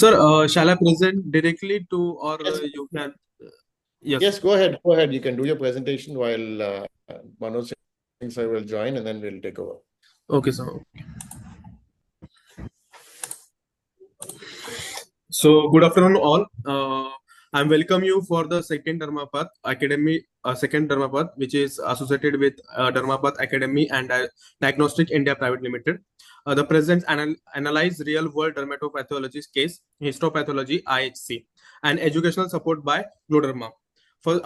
Sir, shall I present directly to, or Yes, you can? Yes. yes, go ahead. Go ahead. You can do your presentation while Manoj Singh sir will join, and then we'll take over. Okay, sir. So, good afternoon, all. I'm welcome you for the second Dermapath Academy, second Dermapath, which is associated with Dermapath Academy and Diagnostic India Private Limited. The present analyze real-world dermatopathology case, histopathology (IHC), and educational support by Gloderma. For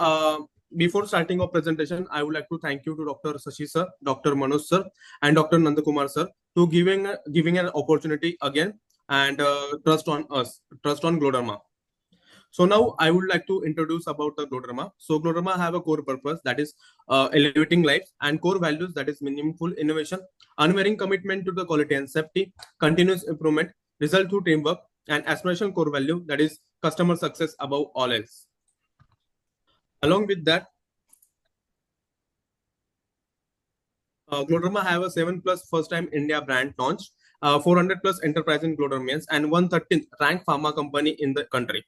before starting our presentation, I would like to thank you to Dr. Sasi sir, Dr. Manoj sir, and Dr. Nandakumar sir to giving an opportunity again and trust on us, trust on Gloderma. So now I would like to introduce about the Gloderma. So Gloderma have a core purpose that is elevating lives and core values that is meaningful innovation, unwavering commitment to the quality and safety, continuous improvement, result through teamwork, and aspirational core value that is customer success above all else. Along with that, Gloderma have a 7+ first-time India brand launch, 400+ enterprise in Glodermians, and 113th ranked pharma company in the country.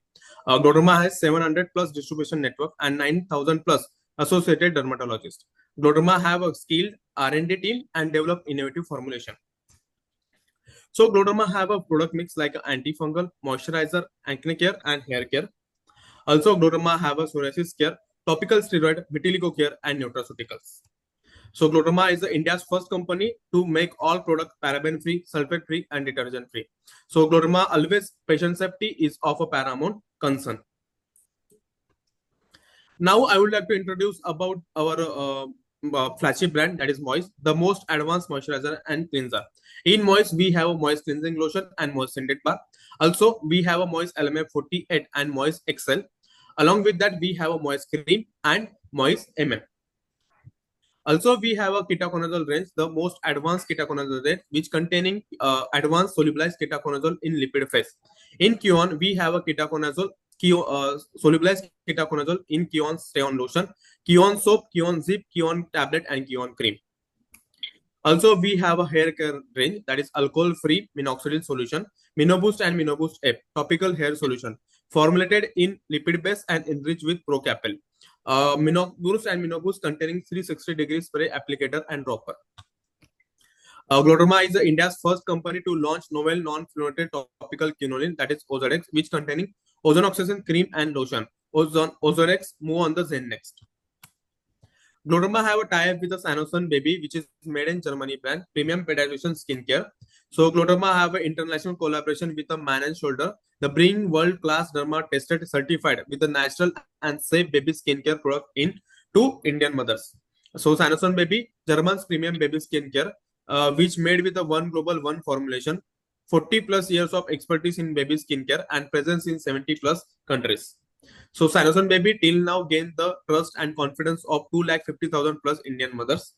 Gloderma has 700+ distribution network and 9,000+ associated dermatologists. Gloderma have a skilled R&D team and develop innovative formulation. So Gloderma have a product mix like antifungal, moisturizer, acne care, and hair care. Also, Gloderma have a psoriasis care, topical steroid, vitiligo care, and nutraceuticals. So Gloderma is India's first company to make all products paraben-free, sulfate-free, and detergent-free. So Gloderma always patient safety is of a paramount concern. Now I would like to introduce about our flagship brand that is Moist, the most advanced moisturizer and cleanser. In Moist, we have a Moist cleansing lotion and Moist scented bath. Also, we have a Moist LMF 48 and Moist XL. Along with that, we have a Moist cream and Moist MM. Also, we have a ketoconazole range, the most advanced ketoconazole range, which containing advanced solubilized ketoconazole in lipid phase. In Kion, we have a ketoconazole, solubilized ketoconazole in Kion Stay-On Lotion, Kion Soap, Kion Zip, Kion Tablet, and Kion Cream. Also, we have a hair care range that is alcohol-free minoxidil solution, Minoboost and Minoboost Ape, topical hair solution, formulated in lipid base and enriched with Procapel. Minoboost and Minoboost containing 360 degrees spray applicator and dropper. Gloderma is India's first company to launch novel non-fluorinated topical quinoline that is Ozorex, which containing ozone oxygen cream and lotion. Ozorex move on the Zen next. Gloderma have a tie-up with the Sanosun Baby, which is made in Germany brand, premium pediatrician skincare. So Gloderma have an international collaboration with the Man and Shoulder, the bring world-class derma tested certified with the natural and safe baby skincare product in to Indian mothers. So Sanosun Baby, German's premium baby skincare, which made with a one global one formulation, 40+ years of expertise in baby skincare and presence in 70+ countries. So Sanosun Baby till now gained the trust and confidence of 250,000+ Indian mothers.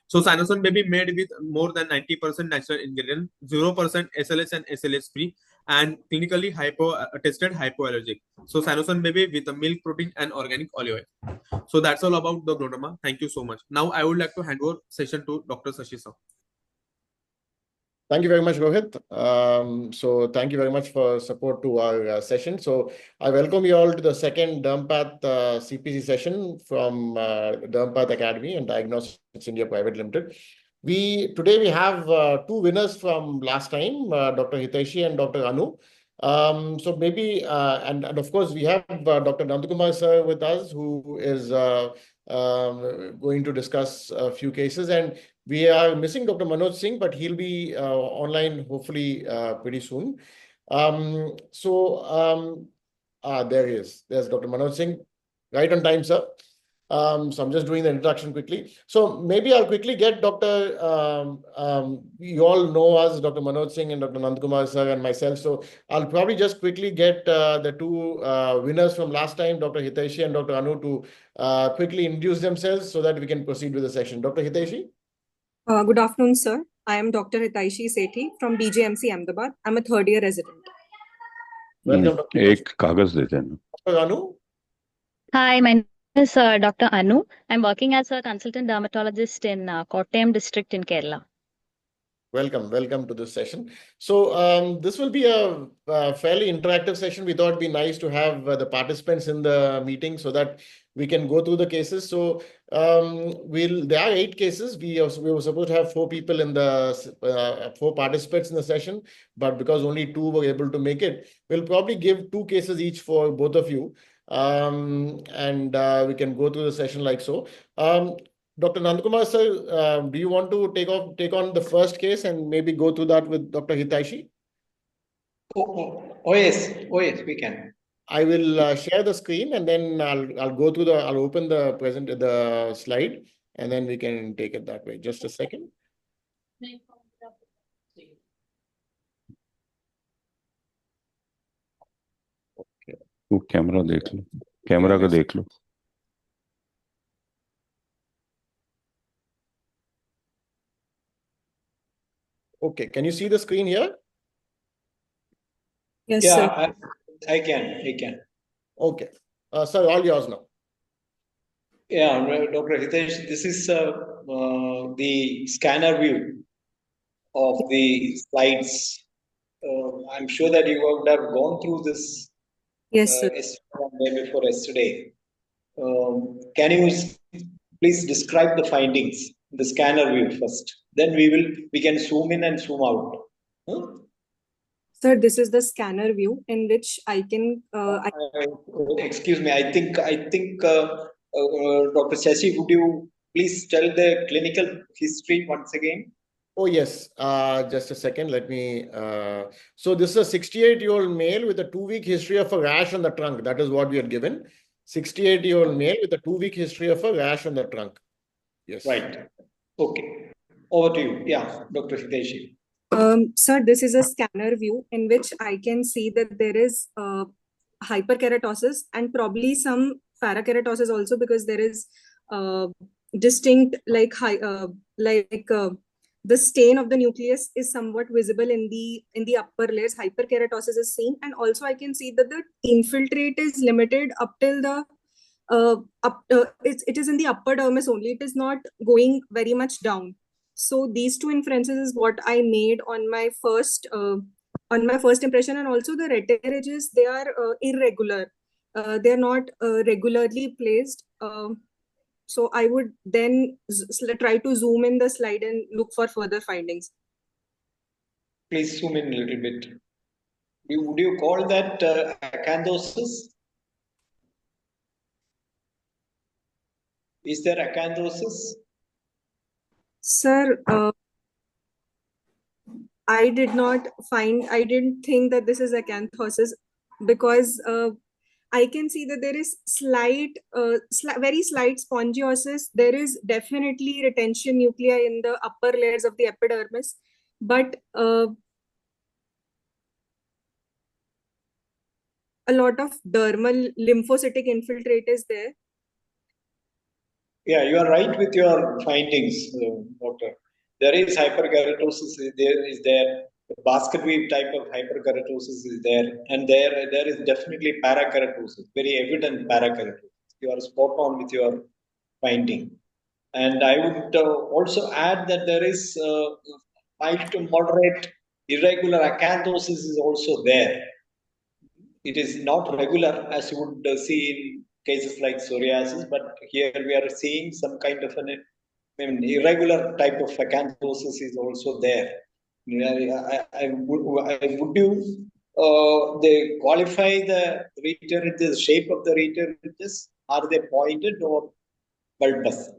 So Sanosun Baby made with more than 90% natural ingredient, 0% SLS and SLS free, and clinically tested hypoallergic. So Sanosun Baby with the milk protein and organic olive oil. So that's all about the Gloderma. Thank you so much. Now I would like to hand over session to Dr. Sasi sir. Thank you very much, Rohit. So thank you very much for support to our session. So I welcome you all to the second Dermpath CPC session from Dermpath Academy and Diagnostics India Private Limited. Today we have two winners from last time, Dr. Hiteshi and Dr. Anu. So maybe, and of course, we have Dr. Nandakumar sir with us, who is going to discuss a few cases. And we are missing Dr. Manoj Singh, but he'll be online hopefully pretty soon. There he is. There's Dr. Manoj Singh. Right on time, sir. So I'm just doing the introduction quickly. So maybe I'll quickly get Dr. You all know us, Dr. Manoj Singh and Dr. Nandakumar sir and myself. So I'll probably just quickly get the two winners from last time, Dr. Hiteshi and Dr. Anu, to quickly introduce themselves so that we can proceed with the session. Dr. Hiteshi? Good afternoon, sir. I am Dr. Hitaishi Sethi from BJMC Ahmedabad. I'm a third-year resident. Welcome, Dr. एक कागज देते हैं. Dr. Anu? Hi, my name is Dr. Anu. I'm working as a consultant dermatologist in Kottayam district in Kerala. Welcome to this session. So this will be a fairly interactive session. We thought it'd be nice to have the participants in the meeting so that we can go through the cases. So there are 8 cases. We were supposed to have 4 people in the 4 participants in the session, but because only 2 were able to make it, we'll probably give 2 cases each for both of you. And we can go through the session like so. Dr. Nandakumar, sir, do you want to take on the first case and maybe go through that with Dr. Hitaishi? Oh yes, we can. I will share the screen and then I'll go through I'll open the slide and then we can take it that way. Just a second. तू camera देख लो, camera को देख लो. Okay, can you see the screen here? Yes, Yeah, sir. I can. Okay. Sir, all yours now. Yeah, Dr. Hitesh, this is the scanner view of the slides. I'm sure that you would have gone through this Yes, sir. day before yesterday. Can you please describe the findings, the scanner view first? Then we can zoom in and zoom out. Huh? Sir, this is the scanner view in which I can. Excuse me. I think Dr. Sasi, would you please tell the clinical history once again? Oh, yes. Just a second. Let me. So this is a 68-year-old male with a 2-week history of a rash on the trunk. That is what we had given. 68-year-old male with a 2-week history of a rash on the trunk. Yes. Right. Okay. Over to you. Yeah, Dr. Hiteshi. Sir, this is a scanner view in which I can see that there is hyperkeratosis and probably some parakeratosis also, because there is distinct the stain of the nucleus is somewhat visible in the upper layers. Hyperkeratosis is seen, and also I can see that the infiltrate is limited up till the it is in the upper dermis only. It is not going very much down. So these 2 inferences is what I made on my first impression, and also the retirages, they are irregular. They are not regularly placed. So I would then try to zoom in the slide and look for further findings. Please zoom in a little bit. Would you call that acanthosis? Is there acanthosis? Sir, I didn't think that this is acanthosis, because I can see that there is very slight spongiosis. There is definitely retention nuclei in the upper layers of the epidermis, but a lot of dermal lymphocytic infiltrate is there. Yeah, you are right with your findings, doctor. There is hyperkeratosis. There is the basket weave type of hyperkeratosis is there, and there is definitely parakeratosis, very evident parakeratosis. You are spot on with your finding, and I would also add that there is mild to moderate irregular acanthosis is also there. It is not regular as you would see in cases like psoriasis, but here we are seeing some kind of an irregular type of acanthosis is also there. Would you they qualify the return, the shape of the returns? Are they pointed or bulbous?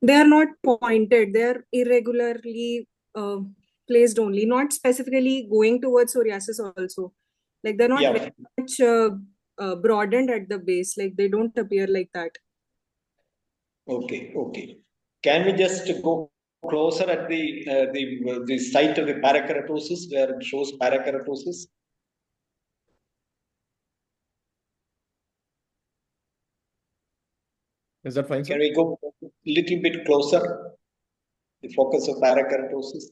They are not pointed. They are irregularly placed only, not specifically going towards psoriasis also. Like they're not very much broadened at the base. Like they don't appear like that. Okay. Can we just go closer at the site of the parakeratosis where it shows parakeratosis? Is that fine, sir? Can we go a little bit closer? The focus of parakeratosis.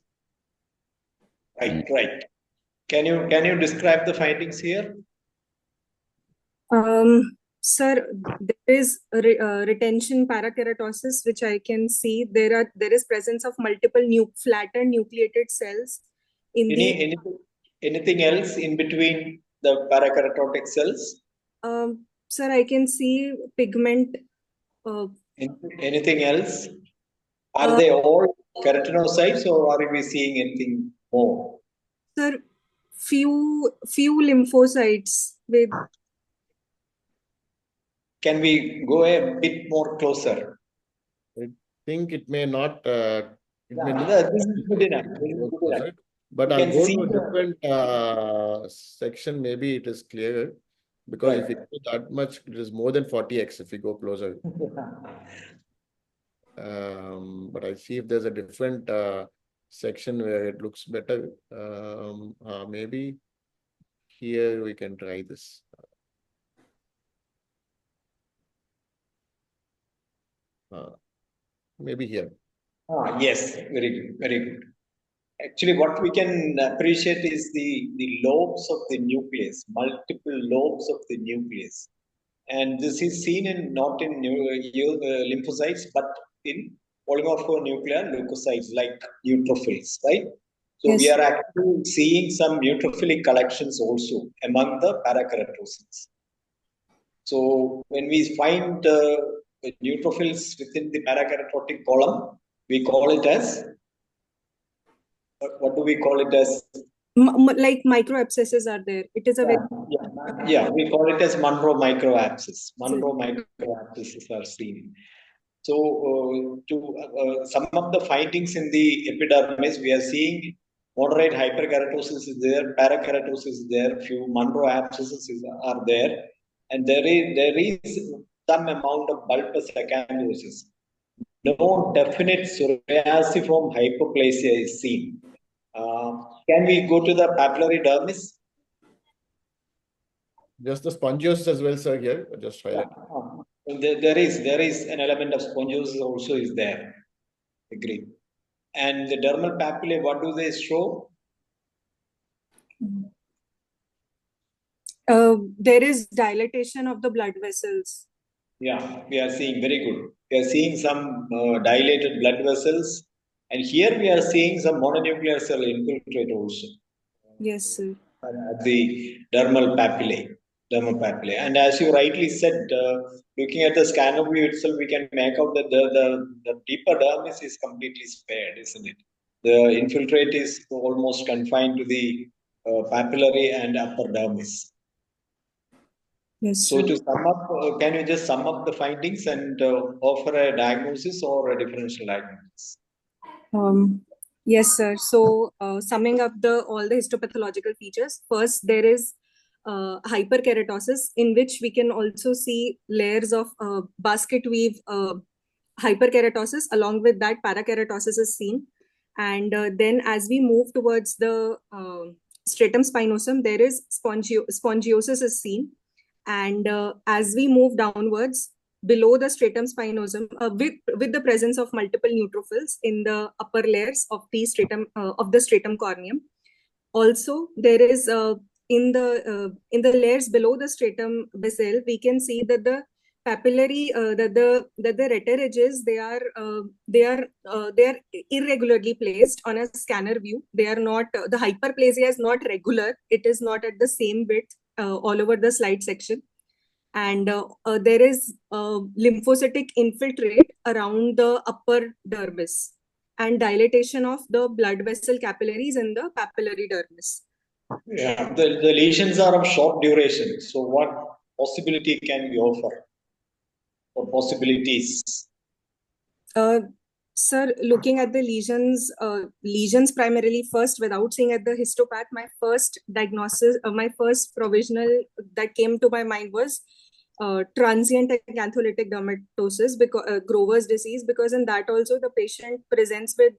Right. Can you describe the findings here? Sir, there is retention parakeratosis, which I can see. There is presence of multiple flattened nucleated cells in anything else in between the parakeratotic cells? Sir, I can see pigment. Anything else? Are they all keratinocytes, or are we seeing anything more? Sir, few lymphocytes with. Can we go a bit more closer? I think it may not. This is good enough. But I'll go to a different section. Maybe it is clearer, because if we go that much, it is more than 40x if we go closer. But I see if there's a different section where it looks better. Maybe here we can try this. Maybe here. Yes, very good, very good. Actually, what we can appreciate is the lobes of the nucleus, multiple lobes of the nucleus. And this is seen not in lymphocytes, but in polymorphonuclear leukocytes like neutrophils, right? So yes, we are actually seeing some neutrophilic collections also among the parakeratosis. So when we find neutrophils within the parakeratotic column, we call it as, what do we call it as? Like microabscesses are there. It is a very... Yeah, we call it as Monroe microabscess. Monroe microabscesses are seen. So to sum up the findings in the epidermis, we are seeing moderate hyperkeratosis is there, parakeratosis is there, few Monroe abscesses are there, and there is some amount of bulbous acanthosis. No definite psoriasiform hyperplasia is seen. Can we go to the papillary dermis? Just the spongiosis as well, sir, here. Just try that. There is an element of spongiosis also is there. Agreed. And the dermal papillae, what do they show? There is dilatation of the blood vessels. Yeah, we are seeing, very good. We are seeing some dilated blood vessels. And here we are seeing some mononuclear cell infiltrate also. Yes, sir. The dermal papillae. And as you rightly said, looking at the scanner view itself, we can make out that the deeper dermis is completely spared, isn't it? The infiltrate is almost confined to the papillary and upper dermis. Yes, so sir. to sum up, can you just sum up the findings and offer a diagnosis or a differential diagnosis? Yes, sir. So summing up all the histopathological features, first there is hyperkeratosis, in which we can also see layers of basket weave hyperkeratosis. Along with that, parakeratosis is seen. And then as we move towards the stratum spinosum, there is spongiosis is seen. And as we move downwards, below the stratum spinosum, with the presence of multiple neutrophils in the upper layers of the stratum corneum. Also, there is in the layers below the stratum basal, we can see that the papillary that the retina ridges, they are irregularly placed on a scanner view. They are not, the hyperplasia is not regular. It is not at the same width all over the slide section. And there is lymphocytic infiltrate around the upper dermis and dilatation of the blood vessel capillaries in the papillary dermis. Yeah, the lesions are of short duration. So what possibility can we offer? Or possibilities? Sir, looking at the lesions primarily first, without seeing at the histopath, my first diagnosis, my first provisional that came to my mind was transient acantholytic dermatosis, because Grover's disease, because in that also the patient presents with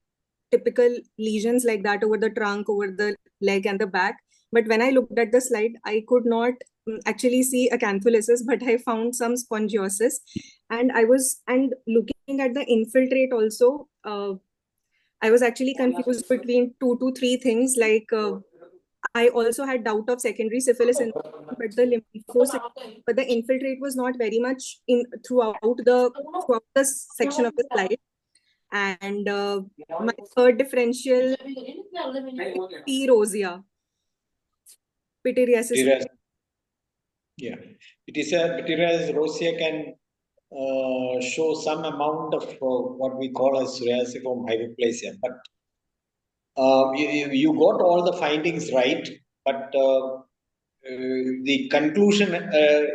typical lesions like that over the trunk, over the leg and the back. But when I looked at the slide, I could not actually see acantholysis, but I found some spongiosis. And looking at the infiltrate also, I was actually confused between 2 to 3 things. Like I also had doubt of secondary syphilis, but the infiltrate was not very much in throughout the section of the slide. And my third differential, P. rosea, pityriasis. Pityriasis. Yeah, it is a pityriasis rosea can show some amount of what we call as psoriasiform hyperplasia, but you got all the findings right, but the conclusion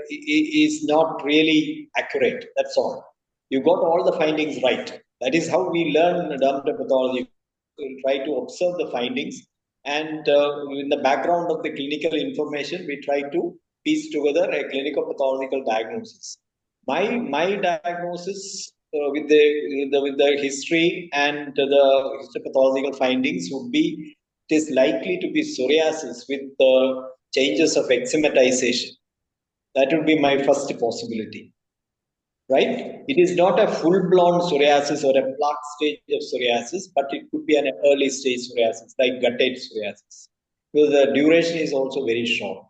is not really accurate. That's all. You got all the findings right. That is how we learn dermatopathology. We try to observe the findings, and in the background of the clinical information, we try to piece together a clinico-pathological diagnosis. My diagnosis with the history and the histopathological findings would be it is likely to be psoriasis with changes of eczematization. That would be my first possibility, right? It is not a full-blown psoriasis or a plaque stage of psoriasis, but it could be an early stage psoriasis, like guttate psoriasis, because the duration is also very short.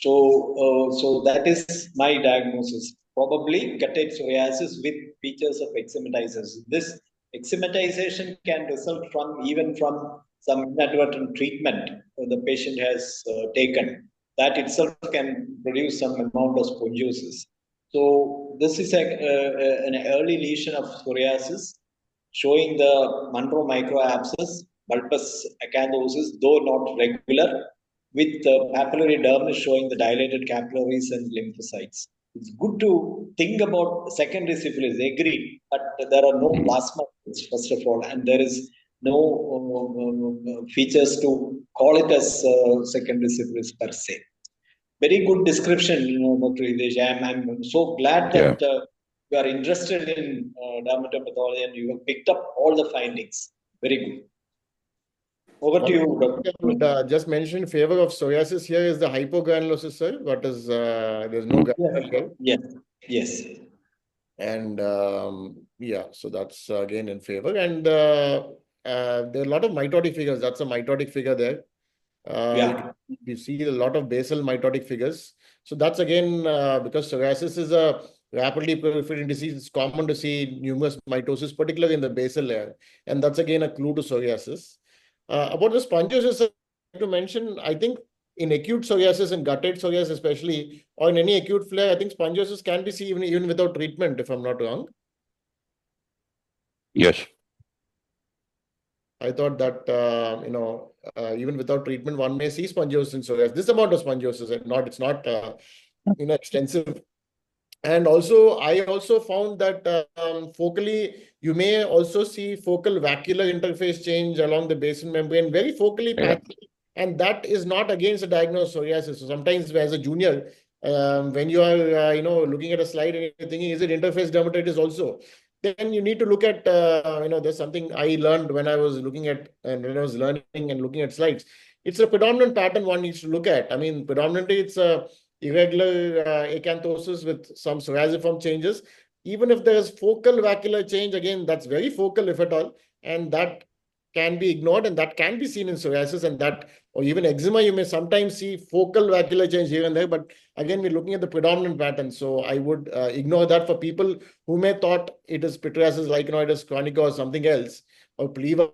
So that is my diagnosis. Probably guttate psoriasis with features of eczematization. This eczematization can result even from some inadvertent treatment the patient has taken. That itself can produce some amount of spongiosis. So this is an early lesion of psoriasis showing the Monroe microabscess, bulbous acanthosis, though not regular, with papillary dermis showing the dilated capillaries and lymphocytes. It's good to think about secondary syphilis, agreed, but there are no plasma, first of all, and there is no features to call it as secondary syphilis per se. Very good description, Dr. Hitesh. I'm so glad that you are interested in dermatopathology and you have picked up all the findings. Very good. Over to you, Dr. I would just mention in favor of psoriasis here is the hypogranulosis, sir. What is, there's no granule here. Yes. And yeah, so that's again in favor. And there are a lot of mitotic figures. That's a mitotic figure there. We see a lot of basal mitotic figures. So that's again because psoriasis is a rapidly proliferating disease. It's common to see numerous mitosis, particularly in the basal layer. And that's again a clue to psoriasis. About the spongiosis, I'd like to mention, I think in acute psoriasis and guttate psoriasis especially, or in any acute flare, I think spongiosis can be seen even without treatment, if I'm not wrong. Yes. I thought that, even without treatment, one may see spongiosis in psoriasis. This amount of spongiosis, it's not extensive. And also, I also found that focally, you may also see focal vacuolar interface change along the basal membrane, very focally patchy. And that is not against a diagnosed psoriasis. So sometimes as a junior, when you are, looking at a slide and you're thinking, is it interface dermatitis also? Then you need to look at, there's something I learned when I was looking at, and when I was learning and looking at slides. It's a predominant pattern one needs to look at. I mean, predominantly it's a irregular acanthosis with some psoriasiform changes. Even if there's focal vacuolar change, again, that's very focal, if at all, and that can be ignored, and that can be seen in psoriasis, and that, or even eczema, you may sometimes see focal vacuolar change here and there, but again, we're looking at the predominant pattern. So I would ignore that for people who may thought it is pityriasis lichenoides chronica or something else, or pleva,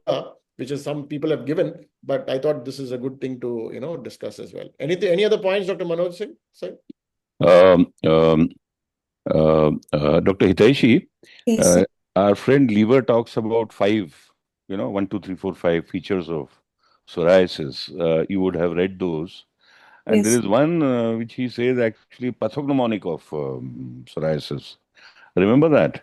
which is some people have given, but I thought this is a good thing to, discuss as well. Any other points, Dr. Manoj Singh? Sir? Dr. Hiteshi, Yes, our friend Lever talks about 5, 1, 2, 3, 4, 5 features of psoriasis. You would have read those. And there is one which he says actually pathognomonic of psoriasis. Remember that?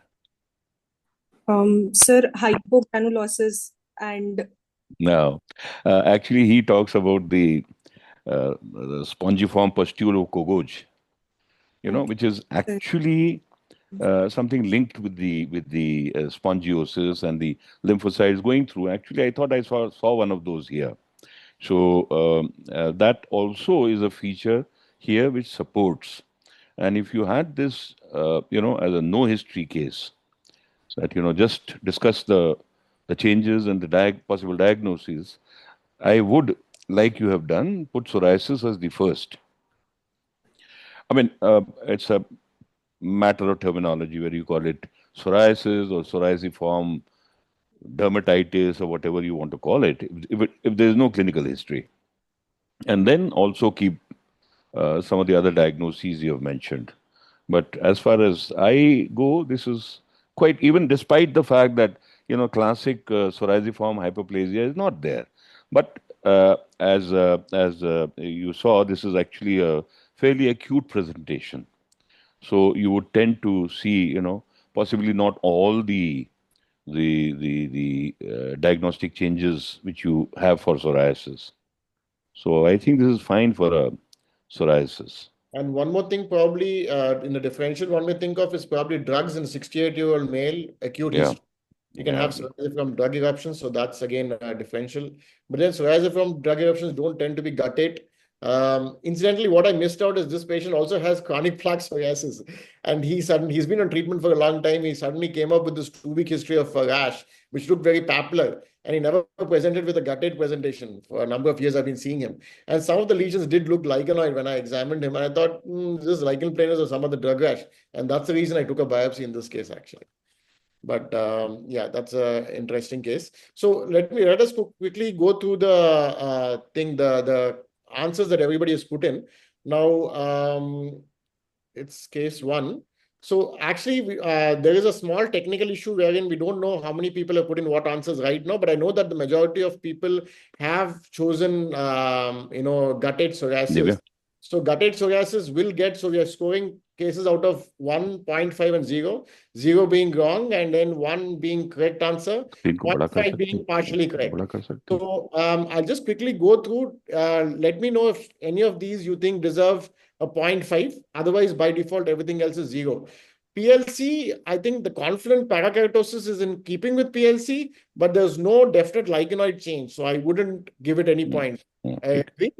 Sir, hypogranulosis and... No. Actually, he talks about the spongiform pustule of Kogoj, which is actually something linked with the spongiosis and the lymphocytes going through. Actually, I thought I saw one of those here. So that also is a feature here which supports. And if you had this, as a no history case, that, just discuss the changes and the possible diagnoses, I would like you have done, put psoriasis as the first. I mean, it's a matter of terminology where you call it psoriasis or psoriasiform dermatitis or whatever you want to call it, if there is no clinical history. And then also keep some of the other diagnoses you have mentioned. But as far as I go, this is quite, even despite the fact that, classic psoriasiform hyperplasia is not there. But as you saw, this is actually a fairly acute presentation. So you would tend to see, possibly not all the diagnostic changes which you have for psoriasis. So I think this is fine for psoriasis. And one more thing, probably in the differential, one may think of is probably drugs in a 68-year-old male, acute Yeah. history. You can have psoriasis from drug eruptions, so that's again a differential. But then psoriasis from drug eruptions don't tend to be guttate. Incidentally, what I missed out is this patient also has chronic plaque psoriasis, and he's been on treatment for a long time. He suddenly came up with this 2-week history of rash, which looked very papular, and he never presented with a guttate presentation for a number of years. I've been seeing him, and some of the lesions did look lichenoid when I examined him, and I thought this is lichen planus or some of the drug rash, and that's the reason I took a biopsy in this case actually. But yeah, that's an interesting case. So let us quickly go through the the answers that everybody has put in. Now, it's case 1. So actually, there is a small technical issue wherein we don't know how many people have put in what answers right now, but I know that the majority of people have chosen, guttate psoriasis. Divya? So guttate psoriasis will get, so we are scoring cases out of 1, 0.5 and 0, 0 being wrong, and then 1 being correct answer, 0.5 being partially correct. So I'll just quickly go through. Let me know if any of these you think deserve a 0.5. Otherwise, by default, everything else is 0. PLC, I think the confluent parakeratosis is in keeping with PLC, but there's no definite lichenoid change. So I wouldn't give it any point. I agree.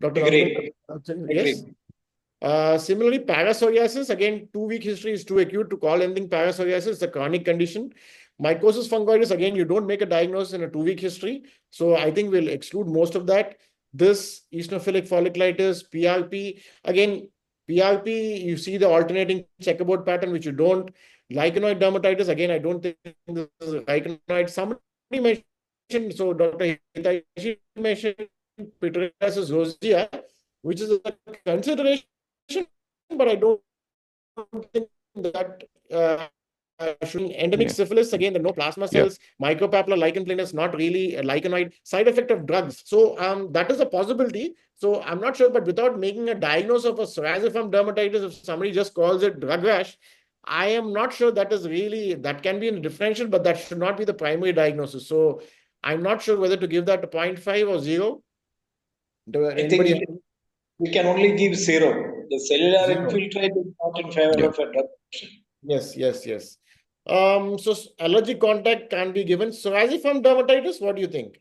Dr. Agree. Yes. Similarly, parapsoriasis, again, 2-week history is too acute to call anything parapsoriasis. It's a chronic condition. Mycosis fungoides, again, you don't make a diagnosis in a 2-week history. So I think we'll exclude most of that. This eosinophilic folliculitis, PRP, again, PRP, you see the alternating checkerboard pattern, which you don't. Lichenoid dermatitis, again, I don't think this is a lichenoid. Somebody mentioned, so Dr. Hitachi mentioned pityriasis rosea, which is a consideration, but I don't think that showing endemic syphilis, again, there are no plasma cells, micropapular lichen planus, not really a lichenoid, side effect of drugs. So that is a possibility. So I'm not sure, but without making a diagnosis of a psoriasiform dermatitis, if somebody just calls it drug rash, I am not sure that is really, that can be a differential, but that should not be the primary diagnosis. So I'm not sure whether to give that a 0.5 or 0. I think we can only give 0. The cellular infiltrate is not in favor of a drug. Yes. So allergic contact can be given. Psoriasiform dermatitis, what do you think?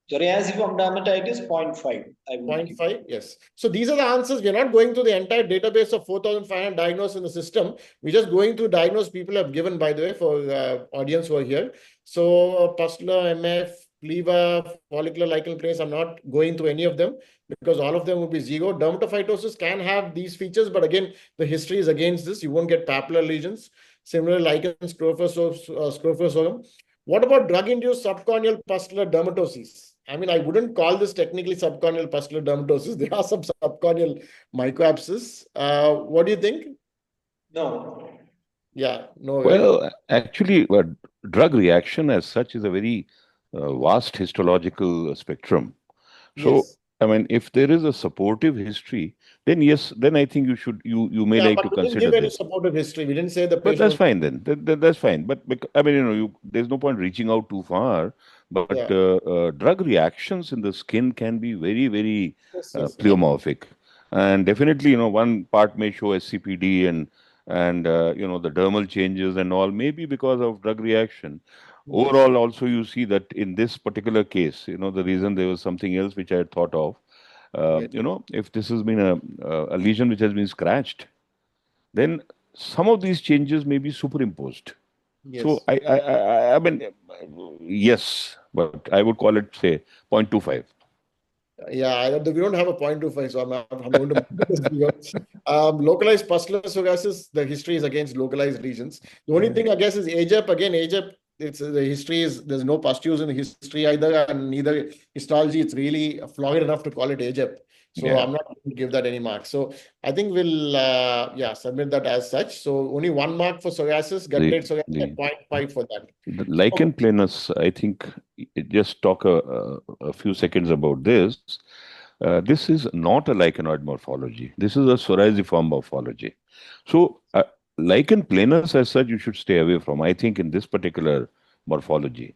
Psoriasiform dermatitis, 0.5. 0.5, yes. So these are the answers. We're not going through the entire database of 4,500 diagnosed in the system. We're just going through diagnosed people have given, by the way, for audience who are here. So pustular, MF, pleva, follicular lichen planus, I'm not going through any of them because all of them will be 0. Dermatophytosis can have these features, but again, the history is against this. You won't get papular lesions. Similar lichen sclerophosorum. What about drug-induced subcorneal pustular dermatosis? I mean, I wouldn't call this technically subcorneal pustular dermatosis. There are some subcorneal microabscess. What do you think? No. Yeah, no. Well, actually, drug reaction as such is a very vast histological spectrum. So, I mean, if there is a supportive history, then yes, then I think you may like to consider this. We didn't give any supportive history. We didn't say the patient. But that's fine then. That's fine. But I mean, there's no point reaching out too far. But drug reactions in the skin can be very, very pleomorphic, and definitely, one part may show SCPD and the dermal changes and all, maybe because of drug reaction. Overall, also you see that in this particular case, the reason there was something else which I had thought of. If this has been a lesion which has been scratched, then some of these changes may be superimposed. So I mean, yes, but I would call it, say, 0.25. Yeah, we don't have a 0.25, so I'm going to make this bigger. Localized pustular psoriasis, the history is against localized regions. The only thing I guess is AGEP. Again, AGEP, it's the history is there's no pustules in the history either, and neither histology. It's really florid enough to call it AGEP. So Yeah. I'm not going to give that any marks. So I think we'll submit that as such. So only 1 mark for psoriasis, gut rate psoriasis, and 0.5 for that. The lichen planus, I think, just talk a few seconds about this. This is not a lichenoid morphology. This is a psoriasiform morphology. So, lichen planus as such, you should stay away from, I think, in this particular morphology.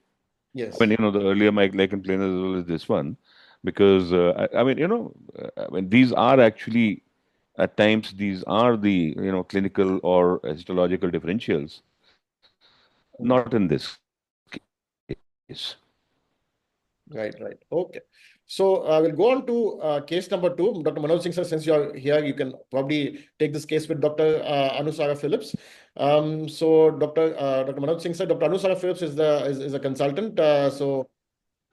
Yes. I mean, the earlier lichen planus as well as this one, because, these are actually, at times, these are the, clinical or histological differentials. Not in this case. Right. Okay. So we'll go on to case number 2. Dr. Manoj Singh, sir, since you're here, you can probably take this case with Dr. Anusara Phillips. So Dr. Manoj Singh, sir, Dr. Anusara Phillips is a consultant.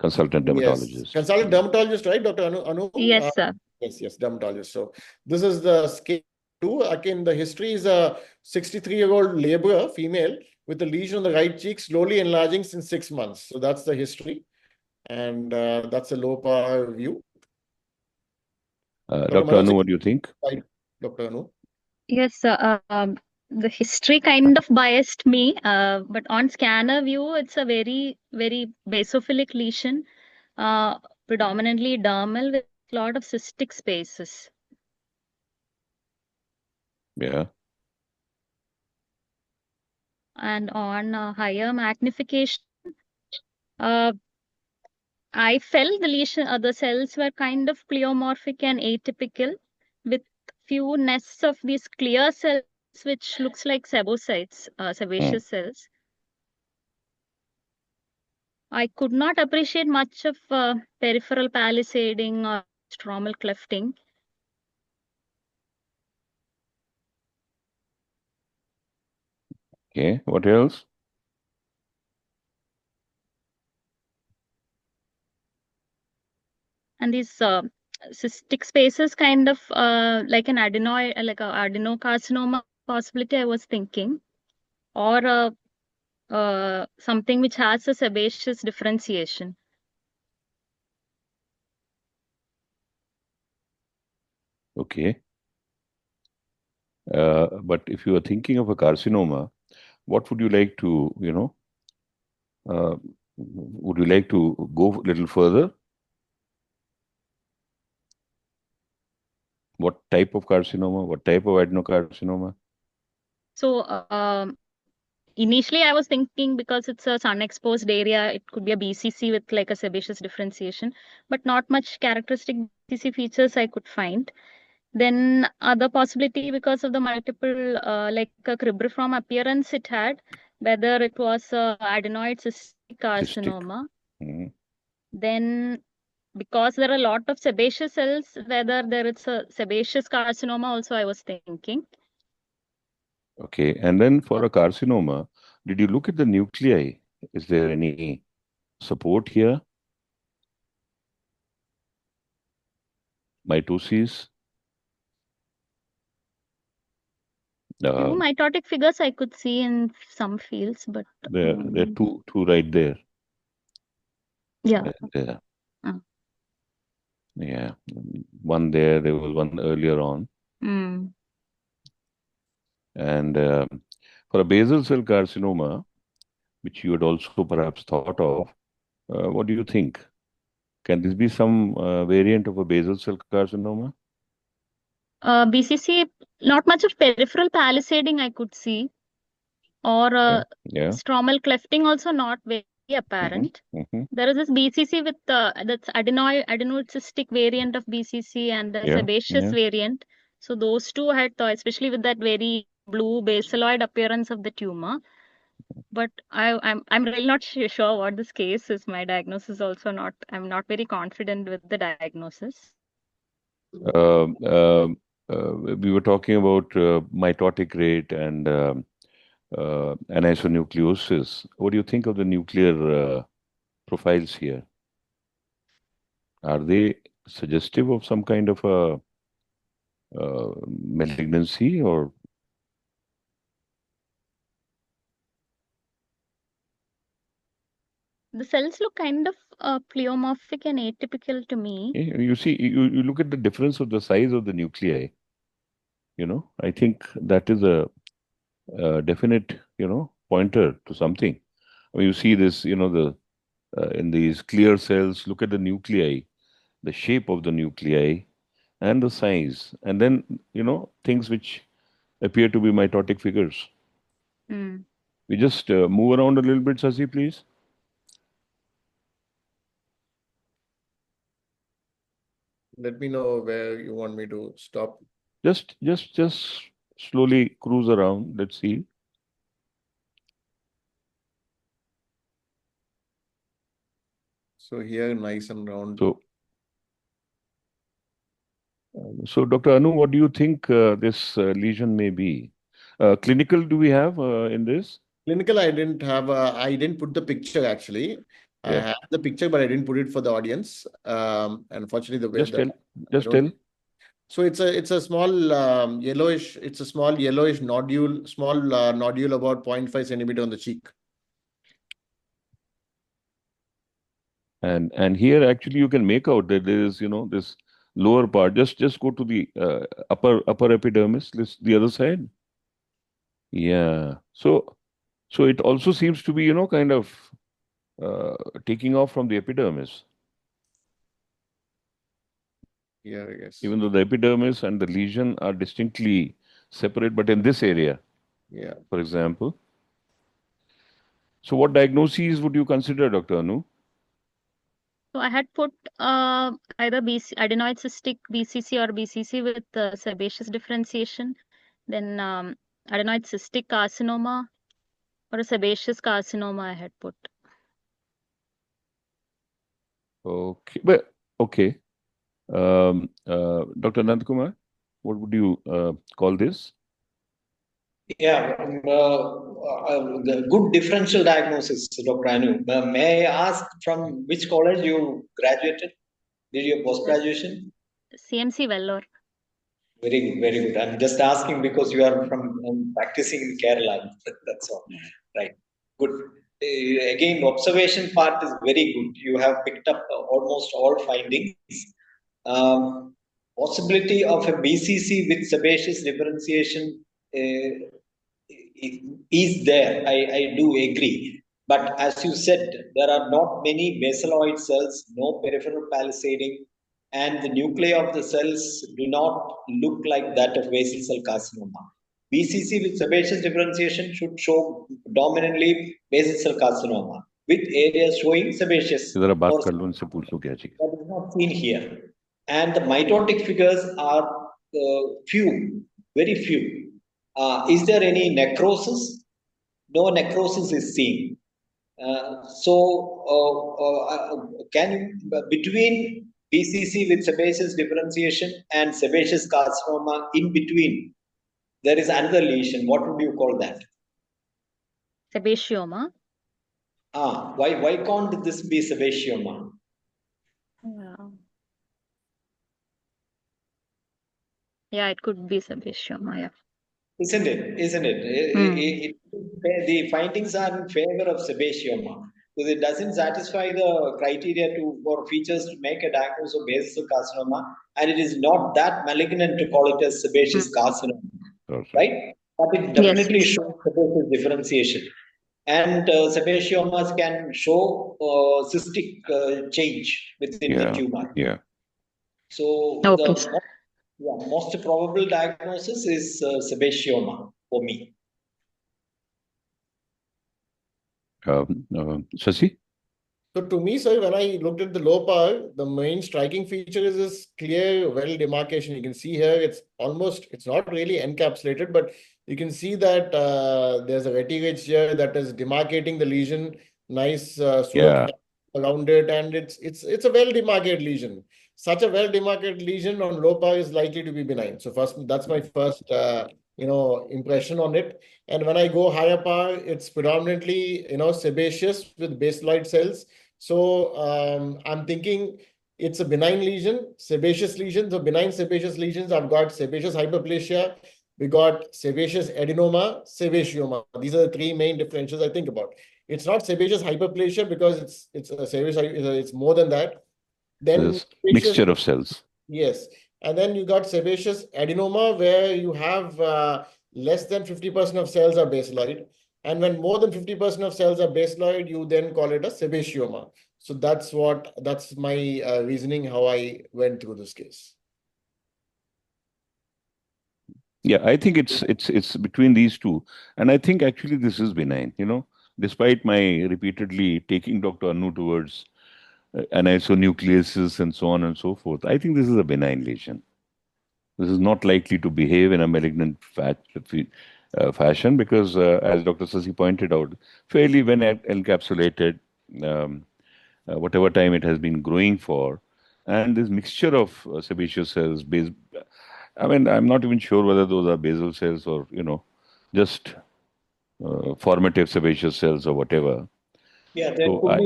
Consultant dermatologist. Yes, consultant dermatologist, right, Dr. Anu? Yes, sir. Yes, dermatologist. So this is the case 2. Again, the history is a 63-year-old laborer, female, with a lesion on the right cheek, slowly enlarging since 6 months. So that's the history. And that's a low power view. Dr. Anu, what do you think? Dr. Anu? Yes, sir. The history kind of biased me, but on scanner view, it's a very, very basophilic lesion, predominantly dermal with a lot of cystic spaces. Yeah. And on higher magnification, I felt the lesion, the cells were kind of pleomorphic and atypical, with few nests of these clear cells, which looks like sebocytes, sebaceous cells. I could not appreciate much of peripheral palisading or stromal clefting. Okay, what else? And these cystic spaces kind of like an adenoid, like a adenocarcinoma possibility I was thinking, or something which has a sebaceous differentiation. Okay. But if you are thinking of a carcinoma, what would you like to, would you like to go a little further? What type of carcinoma? What type of adenocarcinoma? So initially I was thinking, because it's a sun-exposed area, it could be a BCC with like a sebaceous differentiation, but not much characteristic BCC features I could find. Then other possibility, because of the multiple like a cribriform appearance it had, whether it was adenoid cystic carcinoma. Mm-hmm. Then because there are a lot of sebaceous cells, whether there is a sebaceous carcinoma also I was thinking. Okay, and then for a carcinoma, did you look at the nuclei? Is there any support here? Mitoses? Few mitotic figures I could see in some fields, but there are two right there. Yeah. There. Yeah, one there. There was one earlier on. And for a basal cell carcinoma, which you had also perhaps thought of, what do you think? Can this be some variant of a basal cell carcinoma? BCC, not much of peripheral palisading I could see, or stromal clefting also not very apparent. There is this BCC with that's adenoid cystic variant of BCC and the sebaceous variant. So those two had, especially with that very blue basaloid appearance of the tumor. But I'm really not sure what this case is. My diagnosis also not. I'm not very confident with the diagnosis. We were talking about mitotic rate and anisonucleosis. What do you think of the nuclear profiles here, are they suggestive of some kind of a malignancy or? The cells look kind of pleomorphic and atypical to me. You see, you look at the difference of the size of the nuclei. I think that is a definite, pointer to something. I mean, you see this, in these clear cells, look at the nuclei, the shape of the nuclei and the size, and then, things which appear to be mitotic figures. We just move around a little bit, Sasi, please. Let me know where you want me to stop. Just slowly cruise around. Let's see. So here, nice and round. So Dr. Anu, what do you think this lesion may be? Clinical, do we have in this? Clinical, I didn't have. I didn't put the picture actually. I have the picture, but I didn't put it for the audience. Unfortunately, the way just tell. So it's a small yellowish. It's a small yellowish nodule, small nodule about 0.5 centimeter on the cheek. And here actually you can make out that there is this lower part. Just go to the upper epidermis. The other side. Yeah. So it also seems to be kind of taking off from the epidermis. Yeah, I guess. Even though the epidermis and the lesion are distinctly separate, but in this area, for example. So what diagnoses would you consider, Dr. Anu? So I had put either adenoid cystic BCC or BCC with sebaceous differentiation, then adenoid cystic carcinoma or a sebaceous carcinoma I had put. Okay, but okay. Dr. Nandakumar, what would you call this? Yeah, the good differential diagnosis, Dr. Anu. May I ask from which college you graduated? Did you post-graduation? CMC Vellore. Very good, very good. I'm just asking because you are from practicing in Kerala. That's all. Right. Good. Again, observation part is very good. You have picked up almost all findings. Possibility of a BCC with sebaceous differentiation is there. I do agree. But as you said, there are not many baseloid cells, no peripheral palisading, and the nuclei of the cells do not look like that of basal cell carcinoma. BCC with sebaceous differentiation should show dominantly basal cell carcinoma with areas showing sebaceous. That is not seen here. And the mitotic figures are few, very few. Is there any necrosis? No necrosis is seen. Can between BCC with sebaceous differentiation and sebaceous carcinoma in between, there is another lesion. What would you call that? Sebaceoma. Why can't this be sebaceoma? Yeah, it could be sebaceoma. Yeah. Isn't it? The findings are in favor of sebaceoma. Because it doesn't satisfy the criteria for features to make a diagnosis of basal cell carcinoma, and it is not that malignant to call it as sebaceous carcinoma, right? But it definitely shows sebaceous differentiation, and sebaciomas can show cystic change within the tumor. Yeah. So the most probable diagnosis is sebaceoma for me. Sasi? So to me, sir, when I looked at the low power, the main striking feature is this clear, well demarcation. You can see here, it's not really encapsulated, but you can see that there's a vertigage here that is demarcating the lesion, nice around it, and it's a well demarcated lesion. Such a well demarcated lesion on low power is likely to be benign. So that's my first impression on it. And when I go higher power, it's predominantly sebaceous with baseloid cells So I'm thinking it's a benign lesion, sebaceous lesion. So benign sebaceous lesions, I've got sebaceous hyperplasia, we got sebaceous adenoma, sebaceoma. These are the three main differentials I think about. It's not sebaceous hyperplasia because it's a sebaceous, it's more than that. Then mixture of cells. Yes. And then you got sebaceous adenoma where you have less than 50% of cells are basaloid. And when more than 50% of cells are basaloid, you then call it a sebaceoma. So that's my reasoning, how I went through this case. Yeah, I think it's between these two. And I think actually this is benign, despite my repeatedly taking Dr. Anu towards anisonucleases and so on and so forth. I think this is a benign lesion. This is not likely to behave in a malignant fashion because, as Dr. Sasi pointed out, fairly when encapsulated, whatever time it has been growing for, and this mixture of sebaceous cells, I'm not even sure whether those are basal cells or, just formative sebaceous cells or whatever. Yeah, there so could I, be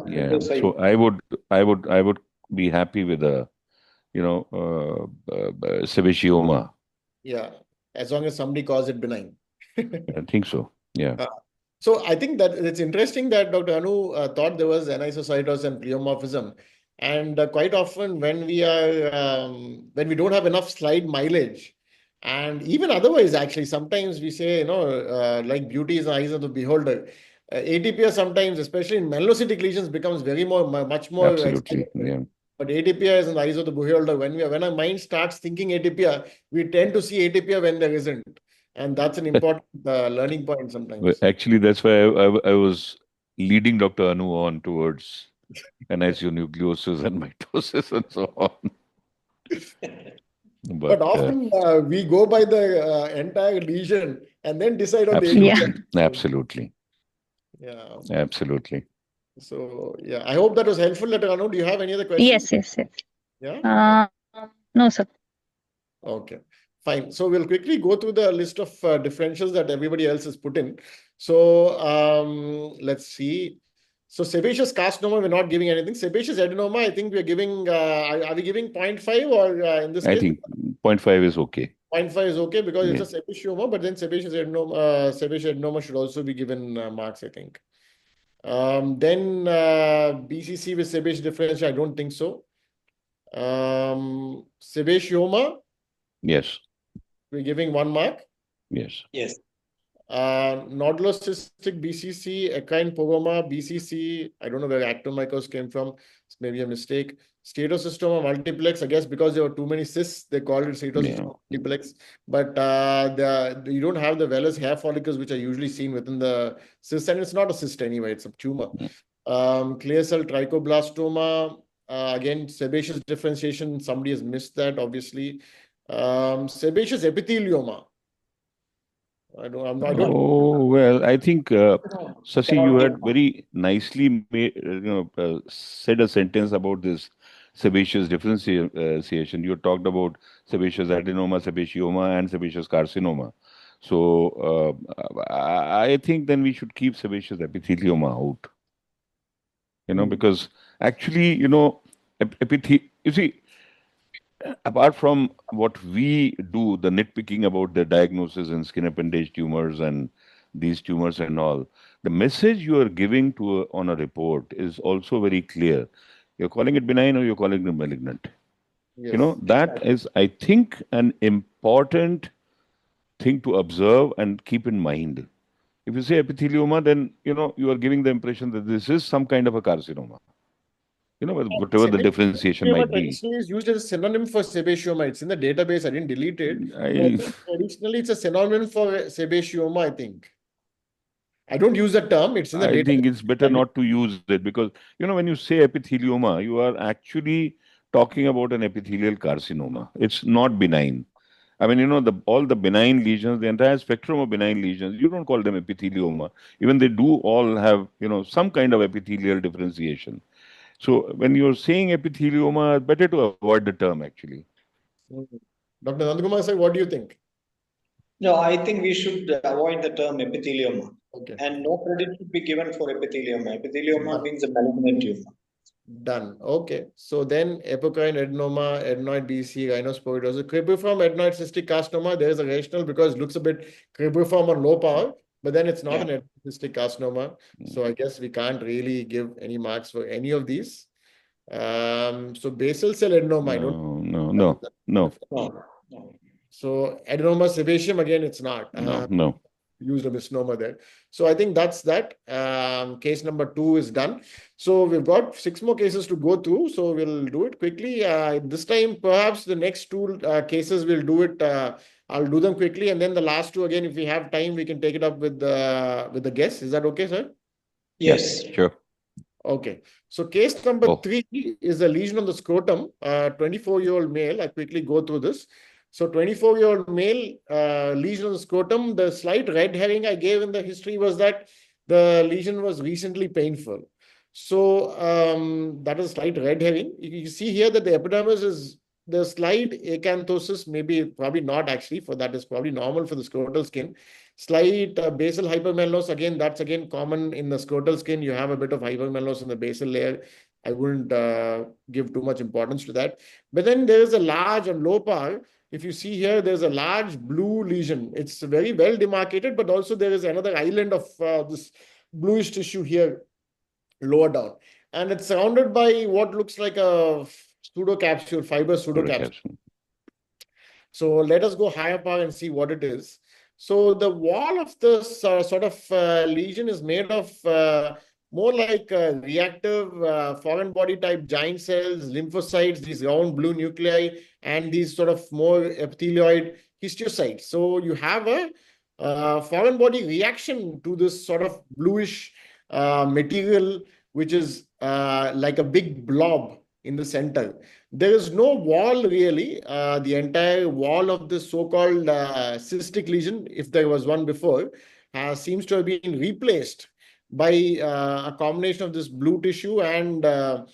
yeah. So I would be happy with a, sebaceoma. Yeah, as long as somebody calls it benign. I think so. Yeah. So I think that it's interesting that Dr. Anu thought there was anisocytosis and pleomorphism. And quite often when we don't have enough slide mileage, and even otherwise, actually, sometimes we say, like beauty is in the eyes of the beholder. ATPR sometimes, especially in melanocytic lesions, becomes much more Absolutely. Yeah. But ATPR is in the eyes of the beholder. When our mind starts thinking ATPR, we tend to see ATPR when there isn't. And that's an important learning point sometimes. Actually, that's why I was leading Dr. Anu on towards anisonucleosis and mitosis and so on. But often we go by the entire lesion and then decide on absolutely. the Yeah. Absolutely. Yeah. Absolutely. So, yeah, I hope that was helpful, Dr. Anu. Do you have any other questions? Yes. Yeah. No, sir. Okay, fine. So we'll quickly go through the list of differentials that everybody else has put in. So let's see. So sebaceous carcinoma, we're not giving anything. Sebaceous adenoma, I think we're giving, are we giving 0.5 or in this case? I think 0.5 is okay. 0.5 is okay because it's a sebaceous, but then sebaceous adenoma should also be given marks, I think. Then BCC with sebaceous differential, I don't think so. Sebaceoma, yes, we're giving 1 mark. Yes. Yes. Nodulocystic BCC, equine pogoma, BCC, I don't know where actomycos came from. It's maybe a mistake. Steatocystoma multiplex, I guess because there were too many cysts, they called it steatocystoma multiplex. But you don't have the vellus hair follicles, which are usually seen within the cyst, and it's not a cyst anyway, it's a tumor. Clear cell trichoblastoma, again, sebaceous differentiation, somebody has missed that, obviously. Sebaceous epithelioma. Oh, well, I think, Sasi, you had very nicely said a sentence about this sebaceous differentiation. You talked about sebaceous adenoma, sebaceoma, and sebaceous carcinoma. So I think then we should keep sebaceous epithelioma out. Because actually, you see, apart from what we do, the nitpicking about the diagnosis and skin appendage tumors and these tumors and all, the message you are giving on a report is also very clear. You're calling it benign or you're calling it malignant. Yes. That is, I think, an important thing to observe and keep in mind. If you say epithelioma, then, you are giving the impression that this is some kind of a carcinoma. Whatever the differentiation might be. Traditionally is used as a synonym for sebaceoma. It's in the database. I didn't delete it. Traditionally, it's a synonym for sebaceoma, I think. I don't use the term. It's in the database. I think it's better not to use it because, when you say epithelioma, you are actually talking about an epithelial carcinoma. It's not benign. I mean, all the benign lesions, the entire spectrum of benign lesions, you don't call them epithelioma. Even they do all have, some kind of epithelial differentiation. So when you're saying epithelioma, better to avoid the term actually. Dr. Nandakumar, sir, what do you think? No, I think we should avoid the term epithelioma. Okay. And no credit should be given for epithelioma. Epithelioma means a malignant tumor. Done. Okay. So then apocrine adenoma, adenoid BC, rhinosporidosis, cribriform adenoid cystic carcinoma, there is a rationale because it looks a bit cribriform on low power, but then it's not an adenoid cystic carcinoma. So I guess we can't really give any marks for any of these. So basal cell adenoma, No. So adenoma sebaceum, again, it's not. No. Used a misnomer there. So I think that's that. Case number 2 is done. So we've got 6 more cases to go through. So we'll do it quickly. This time, perhaps the next 2 cases we'll do it. I'll do them quickly, and then the last 2 again, if we have time, we can take it up with the guests. Is that okay, sir? Yes. Sure. Okay. So case number 3 is a lesion on the scrotum. 24-year-old male. I quickly go through this. So 24-year-old male, lesion on the scrotum. The slight red herring I gave in the history was that the lesion was recently painful. So that is a slight red herring. You see here that the epidermis is the slight acanthosis, probably not actually, for that is probably normal for the scrotal skin. Slight basal hypermelanose, again, that's again common in the scrotal skin. You have a bit of hypermelanose in the basal layer. I wouldn't give too much importance to that. But then there is a large and low power. If you see here, there's a large blue lesion. It's very well demarcated, but also there is another island of this bluish tissue here, lower down. And it's surrounded by what looks like a pseudocapsule, fiber pseudocapsule. So let us go higher power and see what it is. So the wall of this sort of lesion is made of more like reactive foreign body type giant cells, lymphocytes, these round blue nuclei, and these sort of more epithelioid histiocytes. So you have a foreign body reaction to this sort of bluish material, which is like a big blob in the center. There is no wall really. The entire wall of this so-called cystic lesion, if there was one before, seems to have been replaced by a combination of this blue tissue and the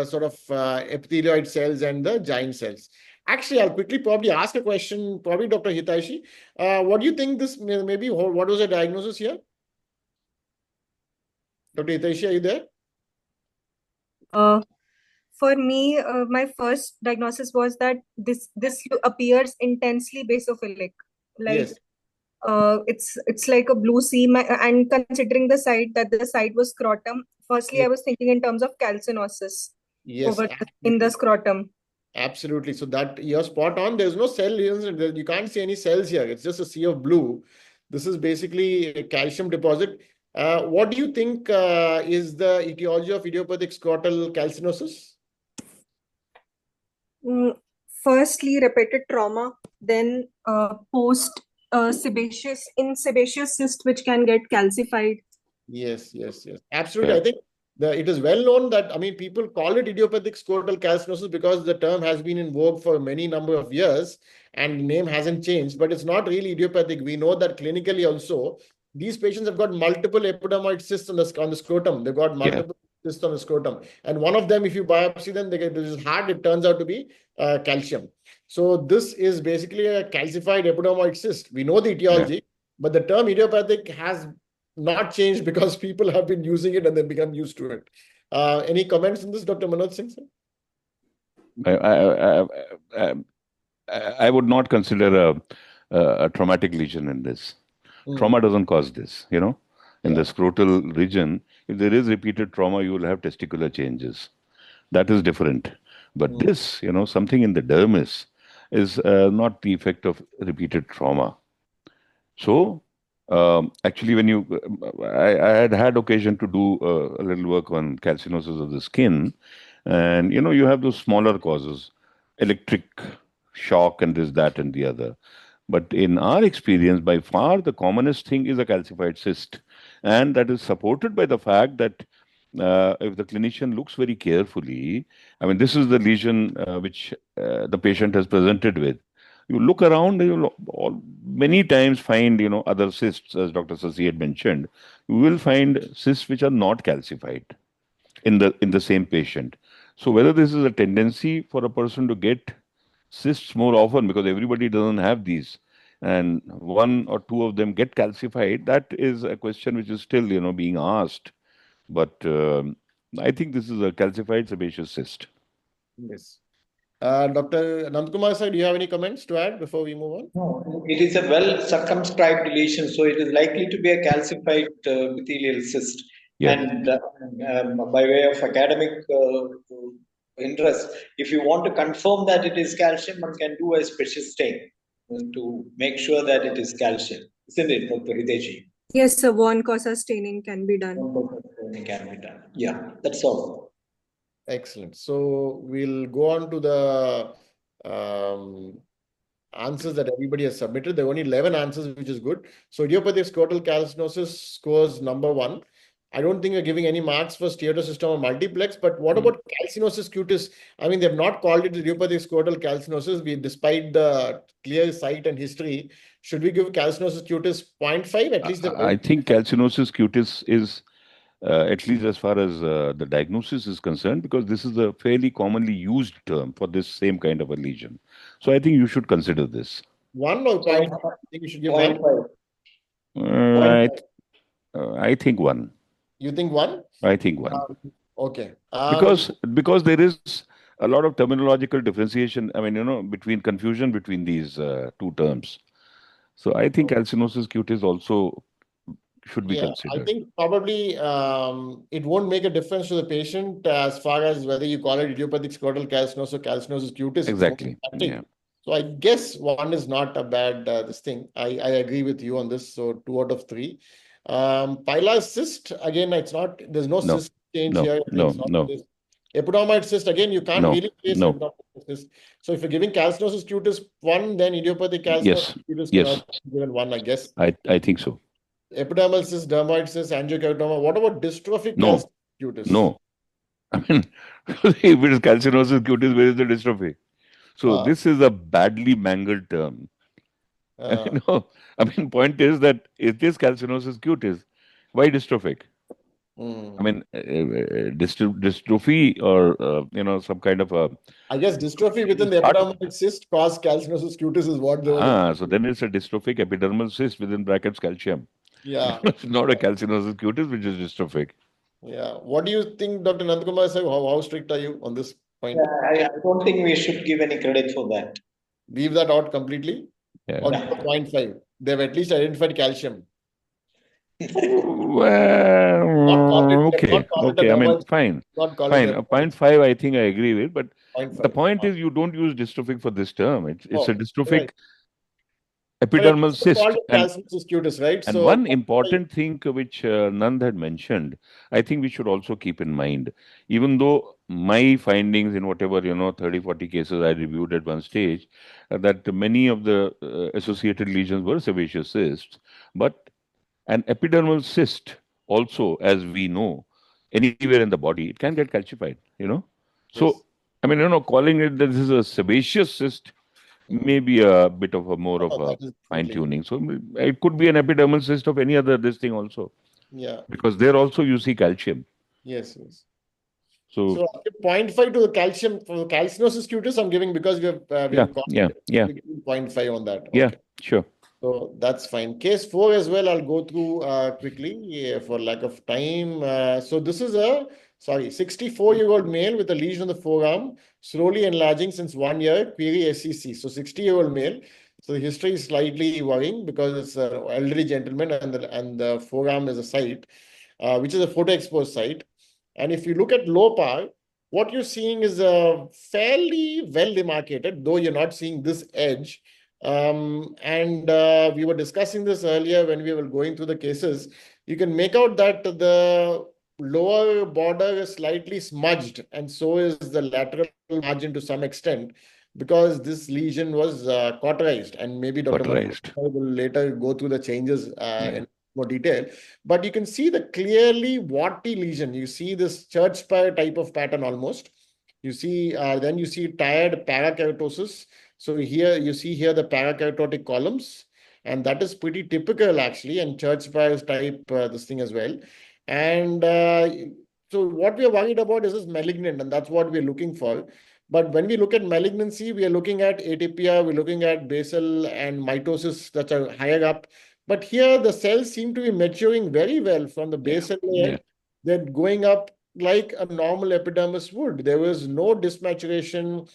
sort of epithelioid cells and the giant cells. Actually, I'll quickly probably ask a question, probably Dr. Hitashi. What do you think this maybe, what was the diagnosis here? Dr. Hitashi, are you there? For me, my first diagnosis was that this appears intensely basophilic. Like, yes. It's like a blue sea, and considering the site was scrotum, firstly, I was thinking in terms of calcinosis in the scrotum. Absolutely. So that you're spot on. There's no cell here. You can't see any cells here. It's just a sea of blue. This is basically a calcium deposit. What do you think is the etiology of idiopathic scrotal calcinosis? Firstly, repeated trauma, then post sebaceous cyst, which can get calcified. Yes. Absolutely. I think it is well known that, I mean, people call it idiopathic scrotal calcinosis because the term has been in vogue for many number of years and the name hasn't changed, but it's not really idiopathic. We know that clinically also, these patients have got multiple epidermoid cysts on the scrotum. They've got multiple cysts on the scrotum. And one of them, if you biopsy them, this is hard, it turns out to be calcium. So this is basically a calcified epidermoid cyst. We know the etiology, but the term idiopathic has not changed because people have been using it and they've become used to it. Any comments on this, Dr. Manoj Singh, sir? I would not consider a traumatic lesion in this. Trauma doesn't cause this, In the scrotal region, if there is repeated trauma, you will have testicular changes. That is different. But this, something in the dermis is not the effect of repeated trauma. So, actually, I had occasion to do a little work on calcinosis of the skin, and you have those smaller causes, electric shock and this, that, and the other. But in our experience, by far the commonest thing is a calcified cyst, and that is supported by the fact that if the clinician looks very carefully, I mean, this is the lesion which the patient has presented with. You look around, you'll many times find, other cysts, as Dr. Sasi had mentioned. You will find cysts which are not calcified in the same patient. So whether this is a tendency for a person to get cysts more often, because everybody doesn't have these, and one or two of them get calcified, that is a question which is still, being asked. But I think this is a calcified sebaceous cyst. Yes. Dr. Nandakumar sir, do you have any comments to add before we move on? No, it is a well circumscribed lesion, so it is likely to be a calcified epithelial cyst. Yes. And by way of academic interest, if you want to confirm that it is calcium, one can do a special stain to make sure that it is calcium. Isn't it, Dr. Hideshi? Yes, sir. Von Cosa staining can be done. Yeah, that's all. Excellent. So we'll go on to the answers that everybody has submitted. There are only 11 answers, which is good. So idiopathic scrotal calcinosis scores number 1. I don't think you're giving any marks for steatocystoma or multiplex, but what about calcinosis cutis? I mean, they've not called it idiopathic scrotal calcinosis. Despite the clear sight and history, should we give calcinosis cutis 0.5? At least I think calcinosis cutis is, at least as far as the diagnosis is concerned, because this is a fairly commonly used term for this same kind of a lesion. So I think you should consider this. 1 or 0.5? I think you should give 1. I think 1. You think 1? I think 1. Okay. Because there is a lot of terminological differentiation, between confusion between these two terms. So I think calcinosis cutis also should be considered. I think probably it won't make a difference to the patient as far as whether you call it idiopathic scrotal calcinosis or calcinosis cutis. Exactly. Yeah. So I guess 1 is not a bad this thing. I agree with you on this. So 2 out of 3. Pilar cyst, again, there's no cyst change here. No. Epidermoid cyst, again, you can't really place epidermoid cyst. So if you're giving calcinosis cutis 1, then idiopathic calcinosis cutis cannot be given 1, I guess. I think so. Epidermal cyst, dermoid cyst, angiokeratoma. What about dystrophic calcinosis cutis? No. If it is calcinosis cutis, where is the dystrophy? So this is a badly mangled term. Point is that it is calcinosis cutis. Why dystrophic? Dystrophy or some kind of a. I guess dystrophy within the epidermoid cyst cause calcinosis cutis is what they were. So then it's a dystrophic epidermal cyst within brackets calcium. Yeah. It's not a calcinosis cutis, which is dystrophic. Yeah. What do you think, Dr. Nandakumar sir? How strict are you on this point? I don't think we should give any credit for that. Leave that out completely? Yeah. Or 0.5? They've at least identified calcium. Well, okay. Fine. 0.5, I think I agree with. But the point is, you don't use dystrophic for this term. It's a dystrophic epidermal cyst. And one important thing which Nand had mentioned, I think we should also keep in mind, even though my findings in whatever, 30, 40 cases I reviewed at one stage, that many of the associated lesions were sebaceous cysts, but an epidermal cyst also, as we know, anywhere in the body, it can get calcified, So, calling it that this is a sebaceous cyst may be a bit of a more of a fine-tuning. So it could be an epidermal cyst of any other this thing also. Yeah. Because there also you see calcium. Yes. So 0.5 to the calcium for the calcinosis cutis I'm giving because we have got 0.5 on that. Yeah, sure. So that's fine. Case 4 as well, I'll go through quickly for lack of time. So this is a 64-year-old male with a lesion on the forearm, slowly enlarging since 1 year, query SCC. So 60-year-old male. So the history is slightly worrying because it's an elderly gentleman and the forearm is a site, which is a photo-exposed site. And if you look at low power, what you're seeing is a fairly well demarcated, though you're not seeing this edge. We were discussing this earlier when we were going through the cases. You can make out that the lower border is slightly smudged, and so is the lateral margin to some extent, because this lesion was cauterized, and maybe Dr. Manoj will later go through the changes in more detail. But you can see the clearly warty lesion. You see this church spire type of pattern almost. You see, then you see tired parakeratosis. So here you see the parakeratotic columns, and that is pretty typical actually, and church spires type this thing as well. And so what we are worried about is this malignant, and that's what we're looking for. But when we look at malignancy, we are looking at atypia, we're looking at basal and mitosis that are higher up. But here the cells seem to be maturing very well from the basal layer. They're going up like a normal epidermis would. There was no dysmaturation,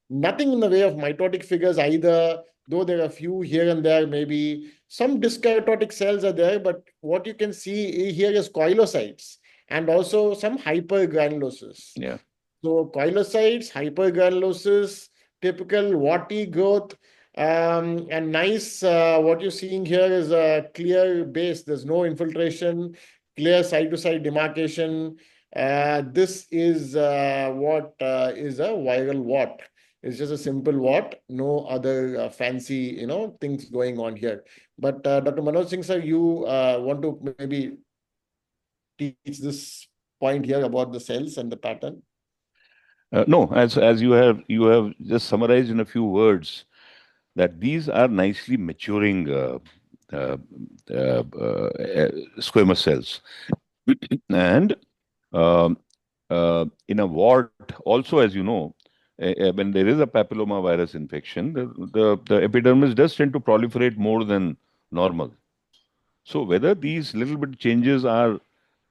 nothing in the way of mitotic figures either, though there are a few here and there, maybe some dyskaryotic cells are there, but what you can see here is coilocytes and also some hypergranulosis. Yeah. So coilocytes, hypergranulosis, typical warty growth, and nice, what you're seeing here is a clear base. There's no infiltration, clear side-to-side demarcation. This is what is a viral wart. It's just a simple wart, no other fancy, things going on here. But Dr. Manoj Singh, sir, you want to maybe teach this point here about the cells and the pattern? No, as you have just summarized in a few words that these are nicely maturing squamous cells, and in a wart also, as you know, when there is a papilloma virus infection, the epidermis does tend to proliferate more than normal. So whether these little bit changes are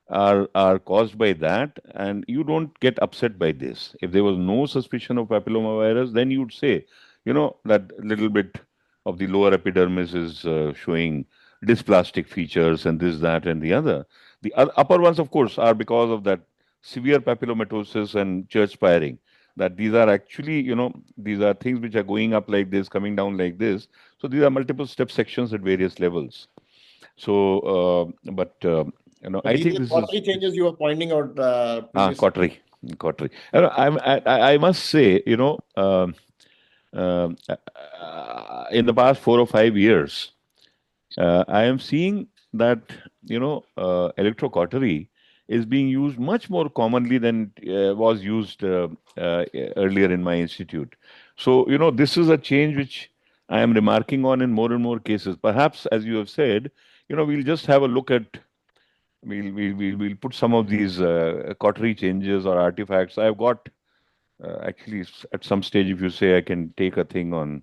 caused by that, and you don't get upset by this. If there was no suspicion of papillomavirus, then you'd say, that little bit of the lower epidermis is showing dysplastic features and this, that, and the other. The upper ones, of course, are because of that severe papillomatosis and church spiring. That these are actually, these are things which are going up like this, coming down like this. So these are multiple step sections at various levels. So, I think this is changes you were pointing out. Cautery. I must say, in the past 4 or 5 years, I am seeing that electrocautery is being used much more commonly than was used earlier in my institute. So this is a change which I am remarking on in more and more cases. Perhaps, as you have said, we'll just have a look at. We'll put some of these cautery changes or artifacts. I've got actually at some stage, if you say I can take a thing on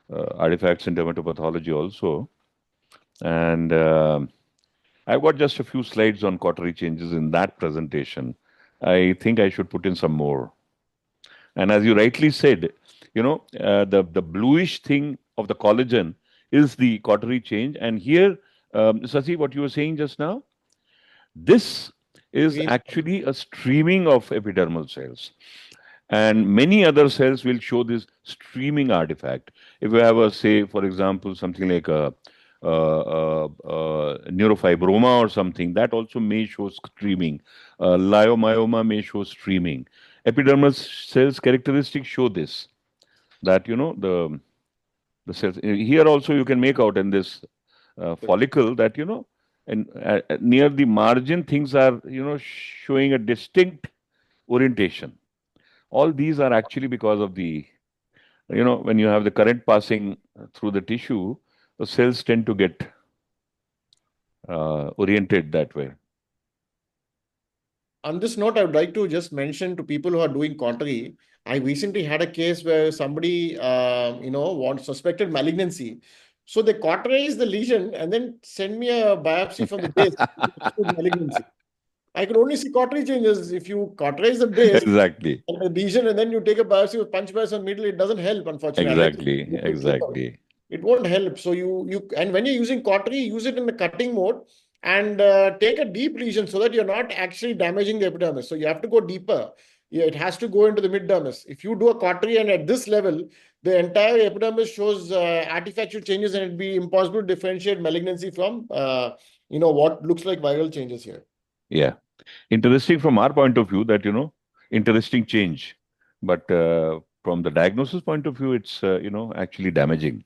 artifacts in dermatopathology also, and I've got just a few slides on cautery changes in that presentation. I think I should put in some more. And as you rightly said, the bluish thing of the collagen is the cautery change. And here, Sasi, what you were saying just now, this is actually a streaming of epidermal cells. And many other cells will show this streaming artifact. If you have say, for example, something like a neurofibroma or something, that also may show streaming. Leiomyoma may show streaming. Epidermal cells characteristics show this, that, the cells. Here also you can make out in this follicle that, and near the margin, things are, showing a distinct orientation. All these are actually because of the, when you have the current passing through the tissue, the cells tend to get oriented that way. On this note, I would like to just mention to people who are doing cautery, I recently had a case where somebody, suspected malignancy. So they cauterize the lesion and then send me a biopsy from the base. Malignancy. I could only see cautery changes if you cauterize the base. Exactly. And the lesion, and then you take a biopsy with punch bias on middle, it doesn't help, unfortunately. Exactly. It won't help. So and when you're using cautery, use it in the cutting mode and take a deep lesion so that you're not actually damaging the epidermis. So you have to go deeper. It has to go into the middermis. If you do a cautery and at this level, the entire epidermis shows artifactual changes, and it'd be impossible to differentiate malignancy from, what looks like viral changes here. Yeah. Interesting from our point of view that, interesting change. But from the diagnosis point of view, it's, actually damaging.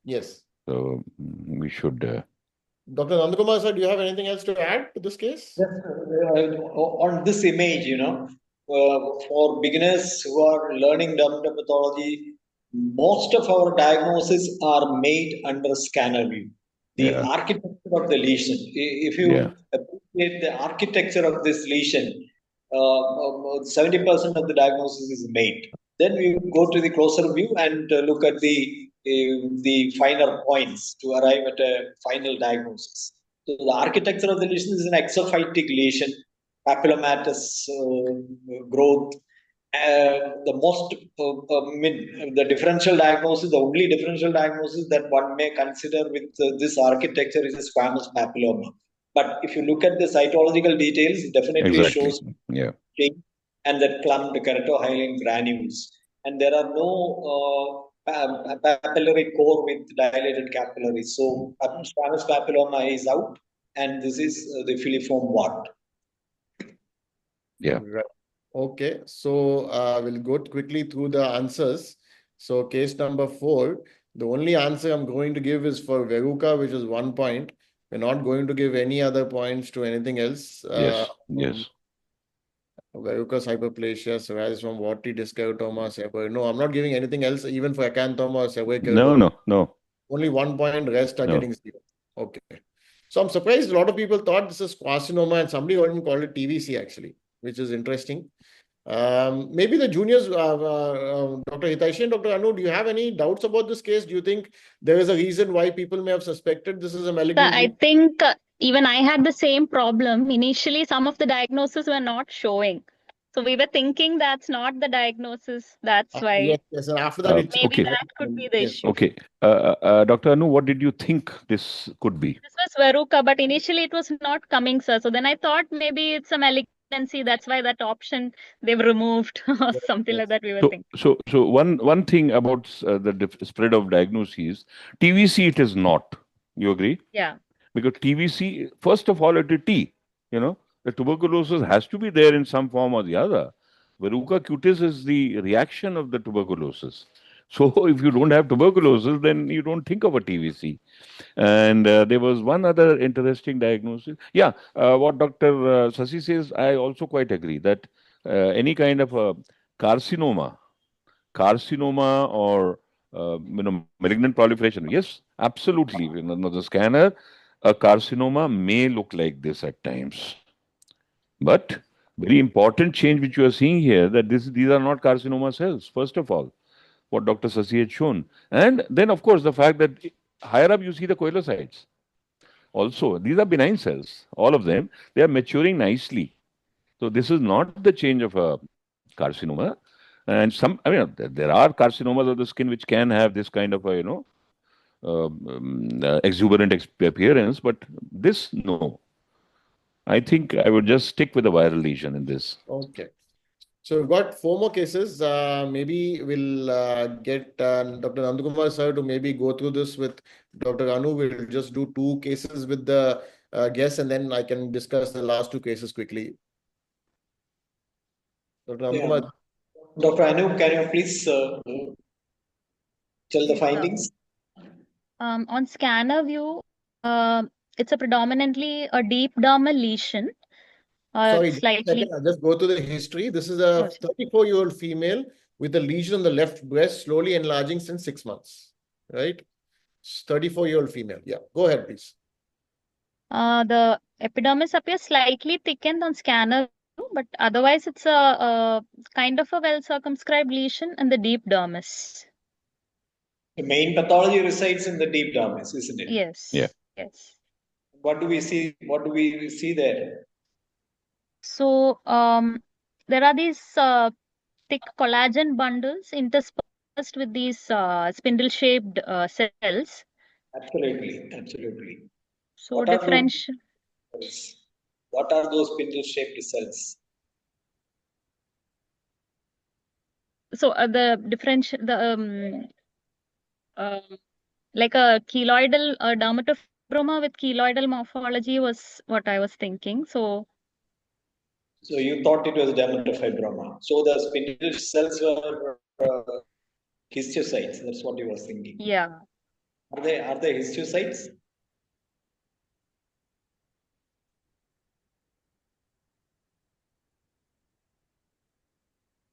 Yes. So we should... Dr. Nandakumar, sir, do you have anything else to add to this case? Yes, on this image, for beginners who are learning dermatopathology, most of our diagnoses are made under scanner view. The architecture of the lesion, if you appreciate the architecture of this lesion, 70% of the diagnosis is made. Then we go to the closer view and look at the finer points to arrive at a final diagnosis. So the architecture of the lesion is an exophytic lesion, papillomatous growth. The differential diagnosis, the only differential diagnosis that one may consider with this architecture is a squamous papilloma. But if you look at the cytological details, it definitely shows change and that clumped keratohyalin granules. And there are no papillary core with dilated capillaries. So squamous papilloma is out, and this is the filiform wart. Yeah. Right. Okay. So we'll go quickly through the answers. So case number 4, the only answer I'm going to give is for Verruca, which is 1 point. We're not going to give any other points to anything else. Yes. Verrucous hyperplasia, psoriasis from warty dyskeratoma, seborrheic. No, I'm not giving anything else, even for acanthoma or seborrheic keratoma. No. Only 1 point, rest are getting 0. Okay. So I'm surprised a lot of people thought this is carcinoma, and somebody even called it TVC actually, which is interesting. Maybe the juniors, Dr. Hitaishi and Dr. Anu, do you have any doubts about this case? Do you think there is a reason why people may have suspected this is a malignant? I think even I had the same problem. Initially, some of the diagnoses were not showing. So we were thinking that's not the diagnosis. That's why. Yes. And after that, maybe that could be the issue. Okay. Dr. Anu, what did you think this could be? This was Verruca, but initially it was not coming, sir. So then I thought maybe it's a malignancy. That's why that option they've removed or something like that we were thinking. So one thing about the spread of diagnoses, TVC it is not. You agree? Yeah. Because TVC, first of all, it is T. The tuberculosis has to be there in some form or the other. Verruca cutis is the reaction of the tuberculosis. So if you don't have tuberculosis, then you don't think of a TVC. And there was one other interesting diagnosis. Yeah, what Dr. Sasi says, I also quite agree that any kind of a carcinoma or malignant proliferation, yes, absolutely. The scanner, a carcinoma may look like this at times. But very important change which you are seeing here, that these are not carcinoma cells, first of all, what Dr. Sasi had shown. And then, of course, the fact that higher up you see the coelocytes. Also, these are benign cells, all of them. They are maturing nicely. So this is not the change of a carcinoma. And there are carcinomas of the skin which can have this kind of a, exuberant appearance, but this, no. I think I would just stick with a viral lesion in this. Okay. So we've got 4 more cases. Maybe we'll get Dr. Nandakumar sir to maybe go through this with Dr. Anu. We'll just do 2 cases with the guests, and then I can discuss the last 2 cases quickly. Dr. Nandakumar. Dr. Anu, can you please tell the findings? On scanner view, it's a predominantly a deep dermal lesion. Sorry, slightly. I'll just go to the history. This is a 34-year-old female with a lesion on the left breast, slowly enlarging since 6 months. Right? 34-year-old female. Yeah, go ahead, please. The epidermis appears slightly thickened on scanner view, but otherwise it's a kind of a well-circumscribed lesion in the deep dermis. The main pathology resides in the deep dermis, isn't it? Yes. Yeah. Yes. What do we see? What do we see there? So there are these thick collagen bundles interspersed with these spindle-shaped cells. Absolutely. So differential. What are those spindle-shaped cells? So the differential, like a keloidal dermatofibroma with keloidal morphology was what I was thinking. So you thought it was dermatofibroma. So the spindle cells were histiocytes. That's what you were thinking. Yeah. Are they histiocytes?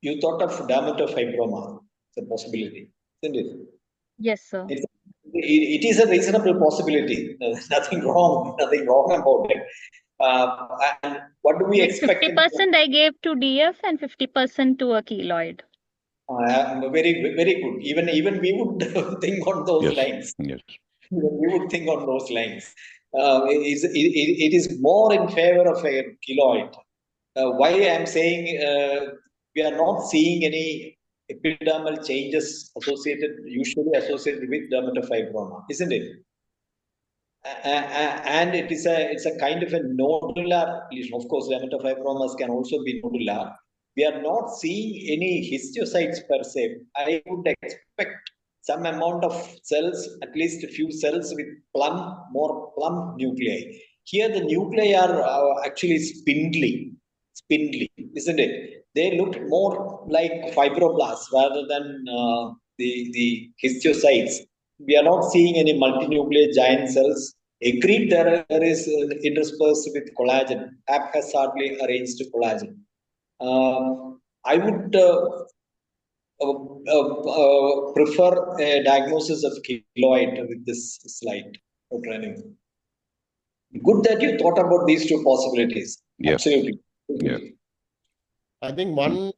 You thought of dermatofibroma. It's a possibility, isn't it? Yes, sir. It is a reasonable possibility. There's nothing wrong about it. And what do we expect? 50% I gave to DF and 50% to a keloid. Very, very good. Even we would think on those lines. Yes. We would think on those lines. It is more in favor of a keloid. Why I'm saying we are not seeing any epidermal changes usually associated with dermatofibroma, isn't it? And it's a kind of a nodular lesion. Of course, dermatofibromas can also be nodular. We are not seeing any histiocytes per se. I would expect some amount of cells, at least a few cells with more plump nuclei. Here, the nuclei are actually spindly, isn't it? They look more like fibroblasts rather than the histiocytes. We are not seeing any multinuclear giant cells. Agreed, there is interspersed with collagen, haphazardly arranged collagen. I would prefer a diagnosis of keloid with this slide. Good that you thought about these two possibilities. Yeah. Absolutely. Yeah. I think one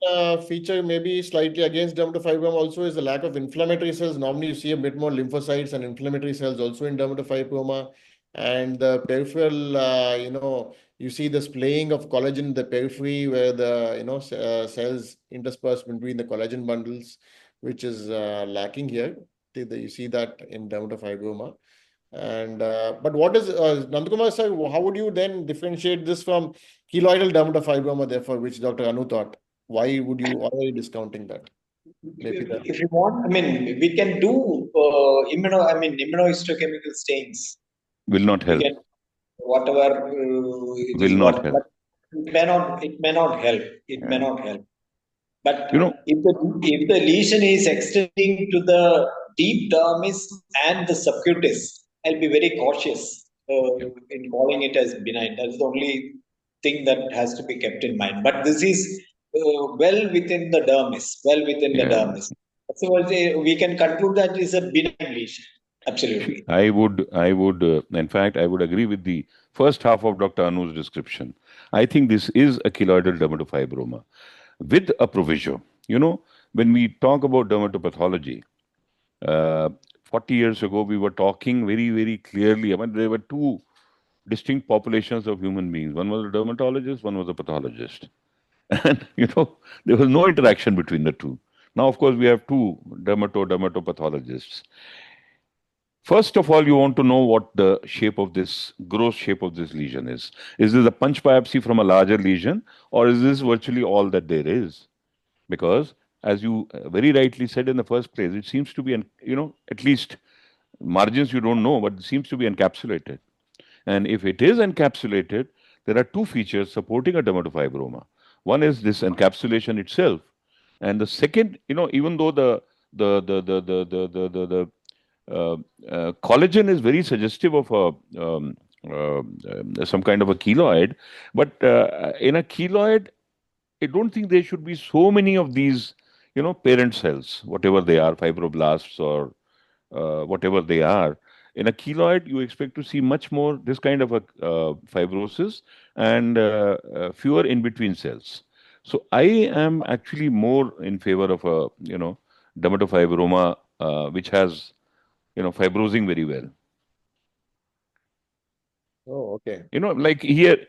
feature maybe slightly against dermatofibroma also is the lack of inflammatory cells. Normally, you see a bit more lymphocytes and inflammatory cells also in dermatofibroma. And the peripheral, you see the splaying of collagen in the periphery where the, cells intersperse between the collagen bundles, which is lacking here. You see that in dermatofibroma. And but what is Nandakumar sir? How would you then differentiate this from keloidal dermatofibroma? Therefore, which Dr. Anu thought. Why would you already discounting that? If you want, I mean, we can do immunohistochemical stains. Will not help. Whatever will not help. It may not help. It may not help. But if the lesion is extending to the deep dermis and the subcutis, I'll be very cautious in calling it as benign. That's the only thing that has to be kept in mind. But this is well within the dermis. So we can conclude that is a benign lesion. Absolutely. I would, in fact, I would agree with the first half of Dr. Anu's description. I think this is a keloidal dermatofibroma with a proviso. When we talk about dermatopathology, 40 years ago, we were talking very, very clearly. I mean, there were two distinct populations of human beings. One was a dermatologist, one was a pathologist. And, there was no interaction between the two. Now, of course, we have two dermatopathologists. First of all, you want to know what the gross shape of this lesion is. Is this a punch biopsy from a larger lesion, or is this virtually all that there is? Because, as you very rightly said in the first place, it seems to be, at least margins you don't know, but it seems to be encapsulated. And if it is encapsulated, there are two features supporting a dermatofibroma. One is this encapsulation itself, and the second, even though the collagen is very suggestive of some kind of a keloid, but in a keloid, I don't think there should be so many of these, parent cells, whatever they are, fibroblasts or whatever they are. In a keloid, you expect to see much more this kind of a fibrosis and fewer in-between cells. So I am actually more in favor of a, dermatofibroma which has, fibrosing very well. Oh, okay. Like here,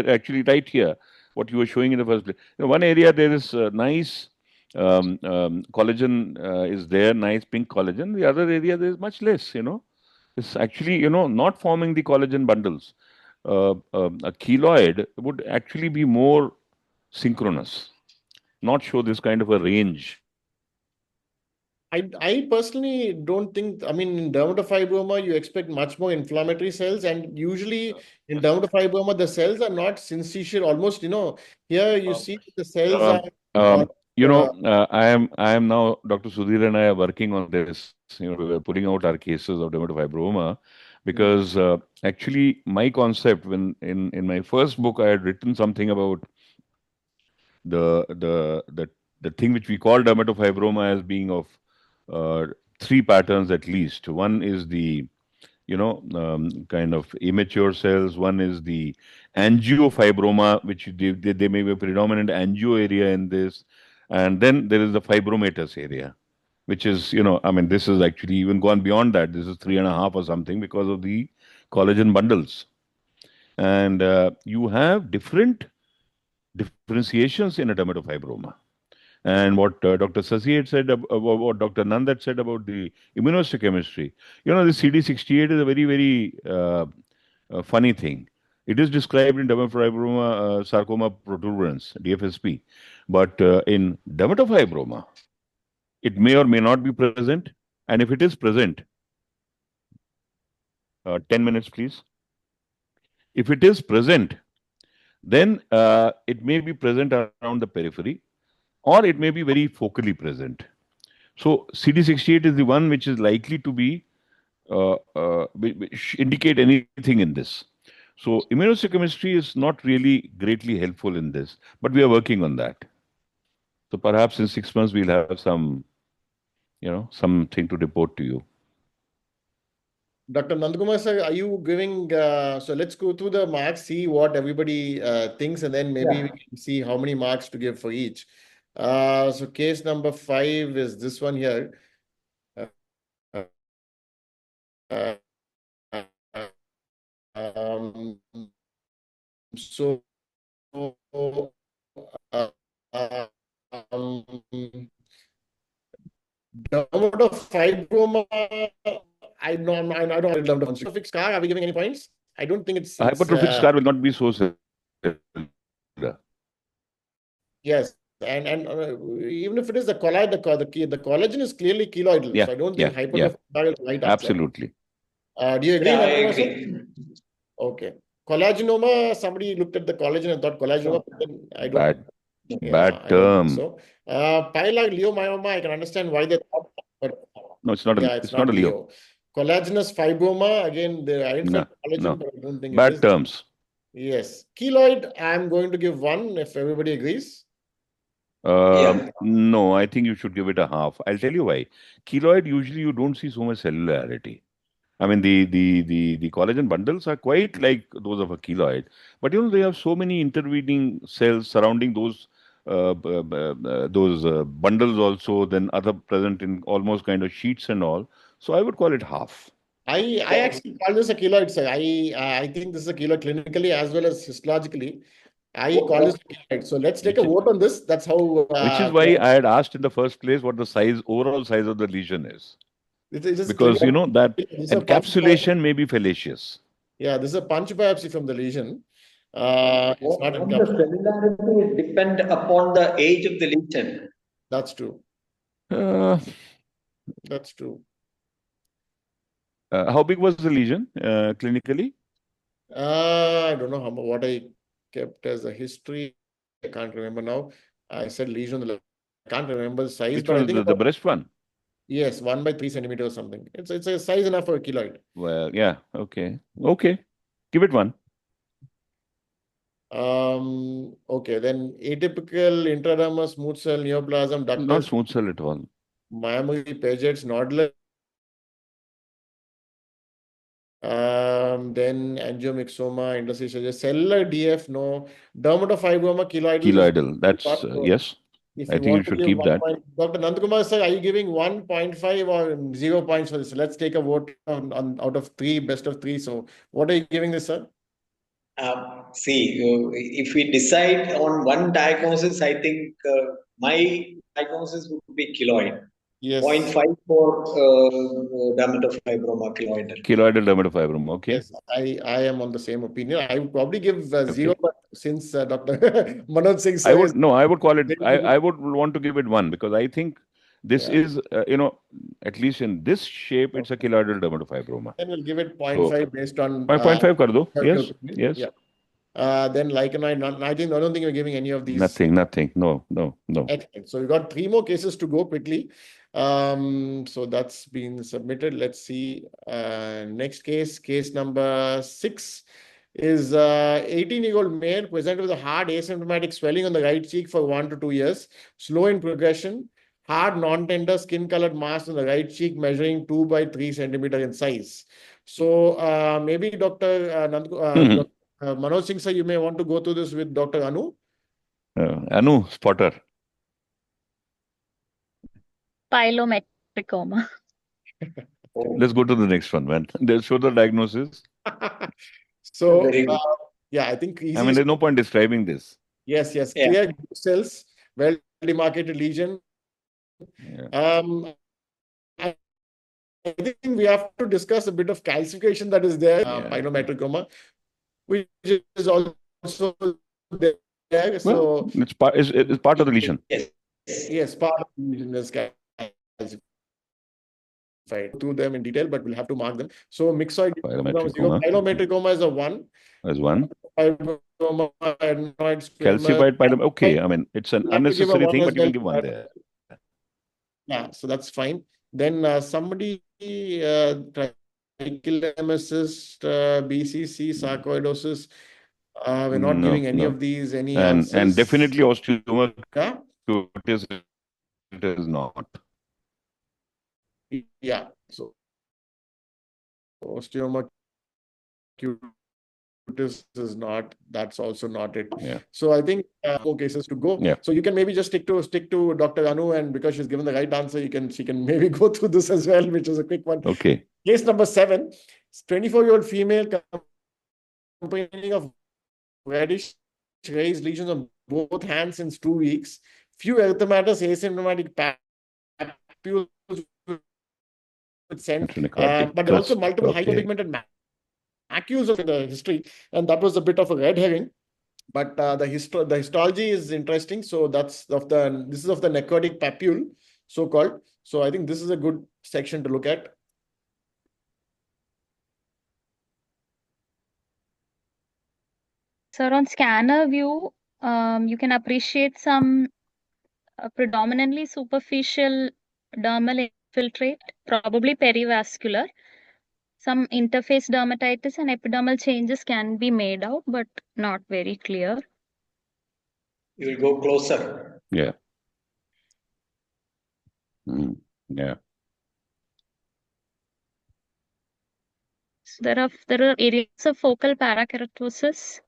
actually right here, what you were showing in the first place. One area there is nice collagen is there, nice pink collagen. The other area there is much less, It's actually, not forming the collagen bundles. A keloid would actually be more synchronous, not show this kind of a range. I personally don't think, in dermatofibroma, you expect much more inflammatory cells. And usually in dermatofibroma, the cells are not syncytial, almost, here you see the cells are... I am now, Dr. Sudhir and I are working on this. We are pulling out our cases of dermatofibroma because actually my concept, when in my first book, I had written something about the thing which we call dermatofibroma as being of three patterns at least. One is the kind of immature cells. One is the angiofibroma, which they may be a predominant angio area in this. And then there is the fibromatous area, which is, I mean, this is actually even gone beyond that. This is 3.5 or something because of the collagen bundles. And you have different differentiations in a dermatofibroma. And what Dr. Sasi had said about what Dr. Nand had said about the immunohistochemistry, the CD68 is a very, very funny thing. It is described in dermatofibroma sarcoma protuberans, DFSP. But in dermatofibroma, it may or may not be present. And if it is present, 10 minutes, please. If it is present, then it may be present around the periphery, or it may be very focally present. So CD68 is the one which is likely to be indicate anything in this. So immunohistochemistry is not really greatly helpful in this, but we are working on that. So perhaps in 6 months we'll have some, something to report to you. Dr. Nandakumar sir, are you giving, so let's go through the marks, see what everybody thinks, and then maybe we can see how many marks to give for each. So case number 5 is this one here. So dermatofibroma, I don't dermatophysic scar. Are we giving any points? I don't think it's hypertrophic scar will not be so severe. Yes, and even if it is the collagen is clearly keloidal, so I don't think hypertrophic scar will light up. Absolutely. Do you agree? Yeah, I agree. Okay. Collagenoma, somebody looked at the collagen and thought collagenoma, but then I don't. Bad term. So, leiomyoma, I can understand why they thought, but no, it's not. It's not a leo. Collagenous fibroma, again, they identified collagen, but I don't think bad it is. terms. Yes, keloid. I'm going to give 1 if everybody agrees. No, I think you should give it a half. I'll tell you why. Keloid, usually you don't see so much cellularity. I mean, the collagen bundles are quite like those of a keloid, but they have so many intervening cells surrounding those bundles also, then other present in almost kind of sheets and all. So I would call it half. I actually call this a keloid, sir. I think this is a keloid clinically as well as histologically. I call this keloid. So let's take a vote on this. That's how. Which is why I had asked in the first place what the overall size of the lesion is. Because that encapsulation may be fallacious. Yeah, this is a punch biopsy from the lesion. It's not the cellularity depend upon the age of the lesion. That's true. That's true. How big was the lesion clinically? I don't know what I kept as a history. I can't remember now. I said lesion. I can't remember the size. Which but one? I think the breast one? Yes, 1 by 3 centimeters or something. It's a size enough for a keloid. Well, yeah. Okay. Give it 1. Okay, then atypical intradermal smooth cell neoplasm ductus. Not smooth cell at all. Mammary Paget's nodular. Then angiomyxoma, interstitial, cellular DF, no. Dermatofibroma, keloidal. Keloidal, that's yes. I think you should keep that. Dr. Nandakumar sir, are you giving 1.5 or 0 points for this? Let's take a vote on out of 3, best of 3. So what are you giving this, sir? If we decide on one diagnosis, I think my diagnosis would be keloid. Yes. 0.5 for dermatofibroma keloidal. Keloidal dermatofibroma, okay. Yes, I am on the same opinion. I would probably give 0, but since Dr. Manoj Singh sir I would call it, I would want to give it 1 because I think this is, at least in this shape, it's a keloidal dermatofibroma. Then we'll give it 0.5 based on... 0.5 kar do. Yes. Yeah. Then I don't think we're giving any of these. Nothing. No. Excellent. So we've got 3 more cases to go quickly. So that's been submitted. Let's see. Next case number 6 is 18-year-old male presented with a hard asymptomatic swelling on the right cheek for 1 to 2 years, slow in progression, hard non-tender skin-colored mass on the right cheek measuring 2 by 3 centimeter in size. So maybe Dr. Manoj Singh sir, you may want to go through this with Dr. Anu. Anu, spotter. pilometricoma. Let's go to the next one, man. They'll show the diagnosis. So, Very good. yeah, I think easy. I mean, there's no point describing this. Yes, yes. Yeah. Clear cells, well-demarcated lesion. Yeah. I think we have to discuss a bit of calcification that is there, pilometricoma, which is also there. So, it's part of the lesion. yes, part of the lesion is calcified. Through them in detail, but we'll have to mark them. So, myxoid pilometricoma is a 1. As 1. Fibroma, adenoid Calcified pilometricoma. Okay, I mean, it's an unnecessary thing, but you can give 1 there. Yeah, so that's fine. Then somebody trichomoniasis, BCC, sarcoidosis. We're not giving any of these any answers. And definitely osteoma. Yeah? It is not. Yeah. So osteoma cutis is not. That's also not it. Yeah. So I think 4 cases to go. Yeah. So you can maybe just stick to Dr. Anu, and because she's given the right answer, she can maybe go through this as well, which is a quick one. Okay. Case number 7, 24-year-old female complaining of reddish raised lesions on both hands since 2 weeks. Few erythematous asymptomatic papules with scent, but also multiple hypopigmented macules in the history, and that was a bit of a red herring. But the histology is interesting. So this is of the necrotic papule, so called. So I think this is a good section to look at. Sir, on scanner view, you can appreciate some predominantly superficial dermal infiltrate, probably perivascular. Some interface dermatitis and epidermal changes can be made out, but not very clear. You will go closer. Yeah. Yeah. So there are areas of focal parakeratosis,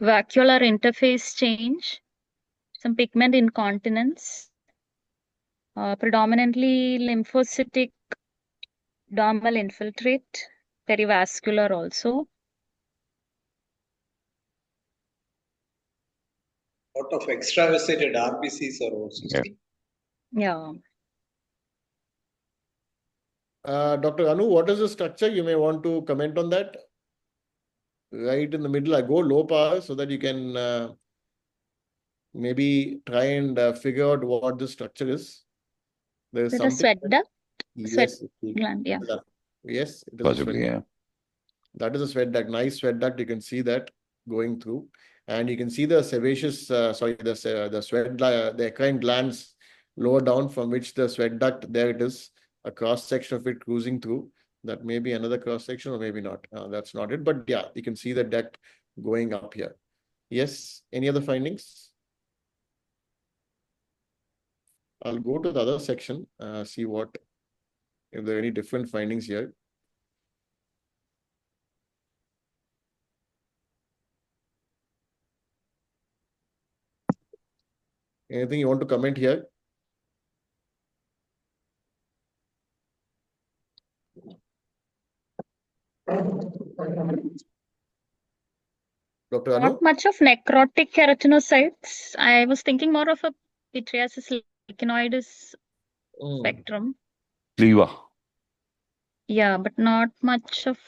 vacuolar interface change, some pigment incontinence, predominantly lymphocytic dermal infiltrate, perivascular also. Lot of extravasated RBCs are also seen. Yeah. Dr. Anu, what is the structure? You may want to comment on that. Right in the middle, I go low power so that you can maybe try and figure out what the structure is. There is something. Sweat duct? Yes. Sweat gland, yeah. Yes, it is possibly, yeah. That is a sweat duct. Nice sweat duct. You can see that going through, and you can see the sebaceous. The sweat, the eccrine glands lower down from which the sweat duct. There it is. A cross section of it cruising through. That may be another cross section, or maybe not. That's not it. But yeah, you can see the duct going up here. Yes. Any other findings? I'll go to the other section. See if there are any different findings here. Anything you want to comment here? Dr. Anu? Not much of necrotic keratinocytes. I was thinking more of a pityriasis lichenoides spectrum. Cleaver. Yeah, but not much of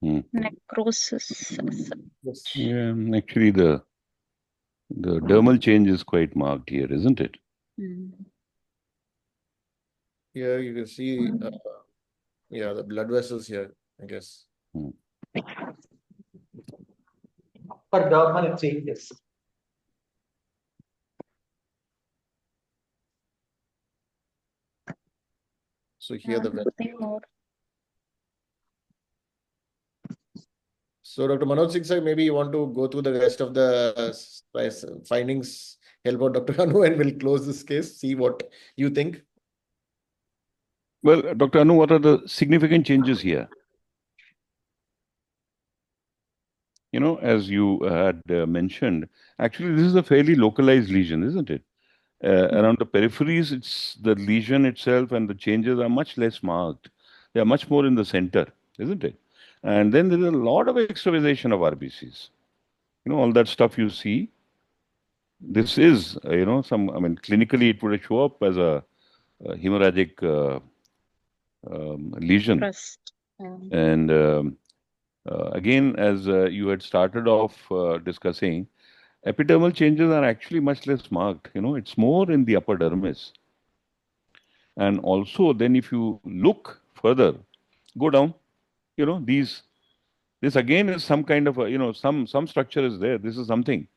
necrosis. Yeah, actually the dermal change is quite marked here, isn't it? Here you can see, the blood vessels here, I guess. For dermal changes. So here So Dr. Manoj Singh sir, maybe you want to go through the rest of the findings, help out Dr. Anu, and we'll close this case, see what you think. Well, Dr. Anu, what are the significant changes here? as you had mentioned, actually this is a fairly localized lesion, isn't it? Around the peripheries, it's the lesion itself and the changes are much less marked. They are much more in the center, isn't it? And then there's a lot of extravasation of RBCs. All that stuff you see. This is, clinically it would show up as a hemorrhagic lesion. Trust. And again, as you had started off discussing, epidermal changes are actually much less marked. It's more in the upper dermis. And also, then if you look further, go down, this again is some kind of a, some structure is there. This is something.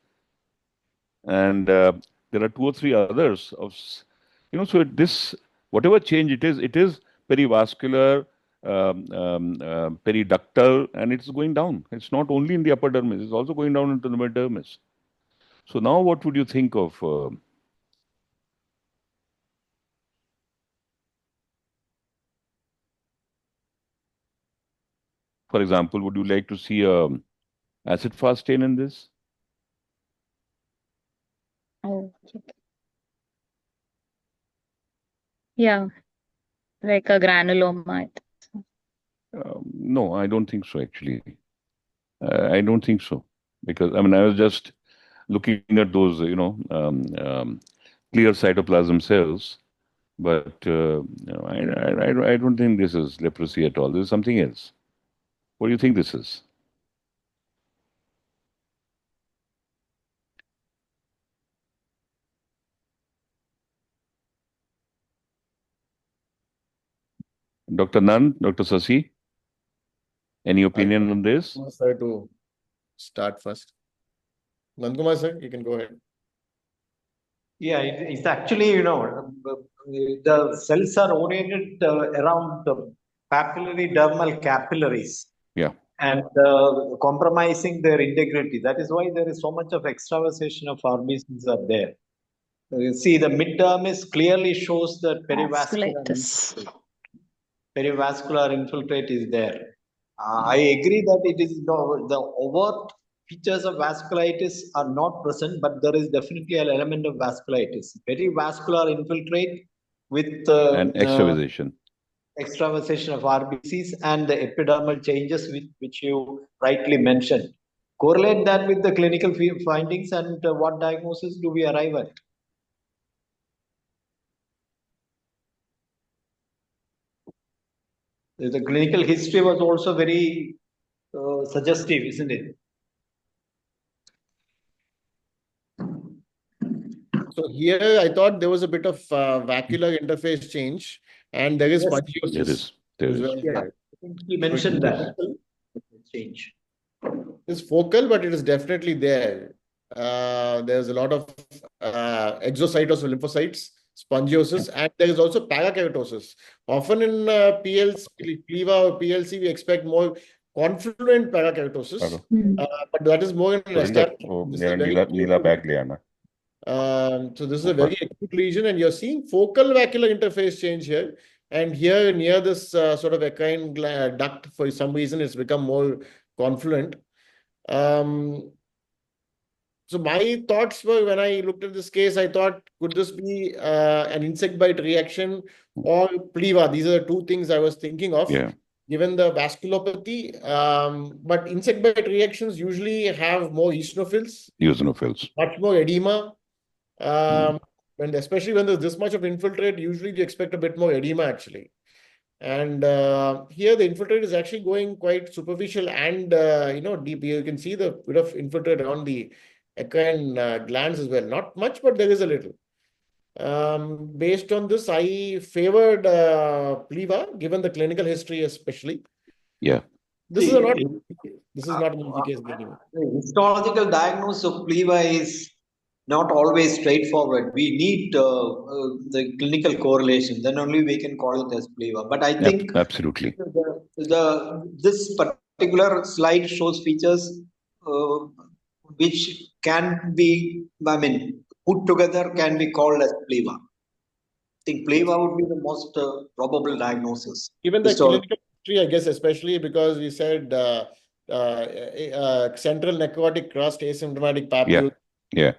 And there are 2 or 3 others of, so this, whatever change it is perivascular, periductal, and it's going down. It's not only in the upper dermis, it's also going down into the mid-dermis. So now what would you think of for example, would you like to see a acid-fast stain in this? Oh, okay. Yeah, like a granuloma. No, I don't think so, actually. I don't think so. Because, I was just looking at those, clear cytoplasm cells. But I don't think this is leprosy at all. This is something else. What do you think this is? Dr. Nand, Dr. Sasi, any opinion on this? Sir, to start first. Nandakumar, sir, you can go ahead. Yeah, it's actually, the cells are oriented around the papillary dermal capillaries. Yeah. And compromising their integrity. That is why there is so much of extravasation of RBCs are there. You see, the mid-dermis clearly shows that perivascular infiltrate is there. I agree that it is the overt features of vasculitis are not present, but there is definitely an element of vasculitis. Perivascular infiltrate with and extravasation. Extravasation of RBCs and the epidermal changes which you rightly mentioned. Correlate that with the clinical findings and what diagnosis do we arrive at? The clinical history was also very suggestive, isn't it? So here I thought there was a bit of vacuolar interface change, and there is spongiosis. There is. Yeah, I think he mentioned that change. It's focal, but it is definitely there. There's a lot of exocytes or lymphocytes, spongiosis, and there is also parakeratosis. Often in PLC, PLEVA or PLC, we expect more confluent parakeratosis, but that is more in an established. So this is a very acute lesion, and you're seeing focal vacuolar interface change here. And here near this sort of eccrine duct, for some reason, it's become more confluent. So my thoughts were, when I looked at this case, I thought, could this be an insect bite reaction or PLEVA? These are the 2 things I was thinking of. Yeah. Given the vasculopathy, but insect bite reactions usually have more eosinophils. Much more edema. And especially when there's this much of infiltrate, usually you expect a bit more edema actually. And here the infiltrate is actually going quite superficial and deep. You can see the bit of infiltrate around the eccrine glands as well. Not much, but there is a little. Based on this, I favored PLEVA, given the clinical history especially. Yeah. This is not an easy case. The histological diagnosis of PLEVA is not always straightforward. We need the clinical correlation. Then only we can call it as PLEVA. But I think absolutely this particular slide shows features which can be, put together, can be called as PLEVA. I think PLEVA would be the most probable diagnosis. Even the clinical history, I guess, especially because we said central necrotic crust, asymptomatic papule. Yeah.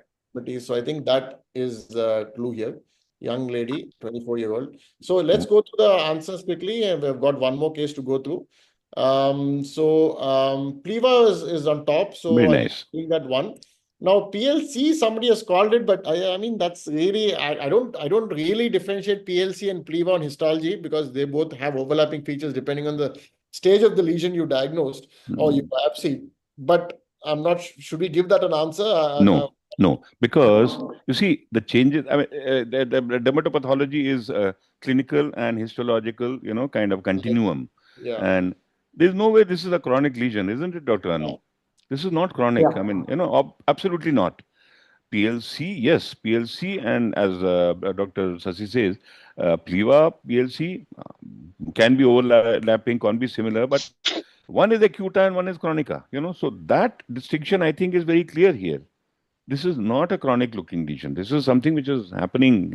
So I think that is the clue here. Young lady, 24-year-old. So let's go through the answers quickly, and we've got one more case to go through. Pleva is on top. So Very I nice. think that one. Now PLC, somebody has called it, but I mean that's really I don't really differentiate PLC and pleva on histology because they both have overlapping features depending on the stage of the lesion you diagnosed or you biopsy. But I'm not. Should we give that an answer? No, because you see the changes. I mean, the dermatopathology is clinical and histological, kind of continuum. Yeah. And there's no way this is a chronic lesion, isn't it, Dr. Anu? This is not chronic. Yeah. I mean, absolutely not. PLC, yes, PLC, and as Dr. Sasi says, pleva, PLC can be overlapping, can be similar, but one is acuta and one is chronica. So that distinction I think is very clear here. This is not a chronic looking lesion. This is something which is happening,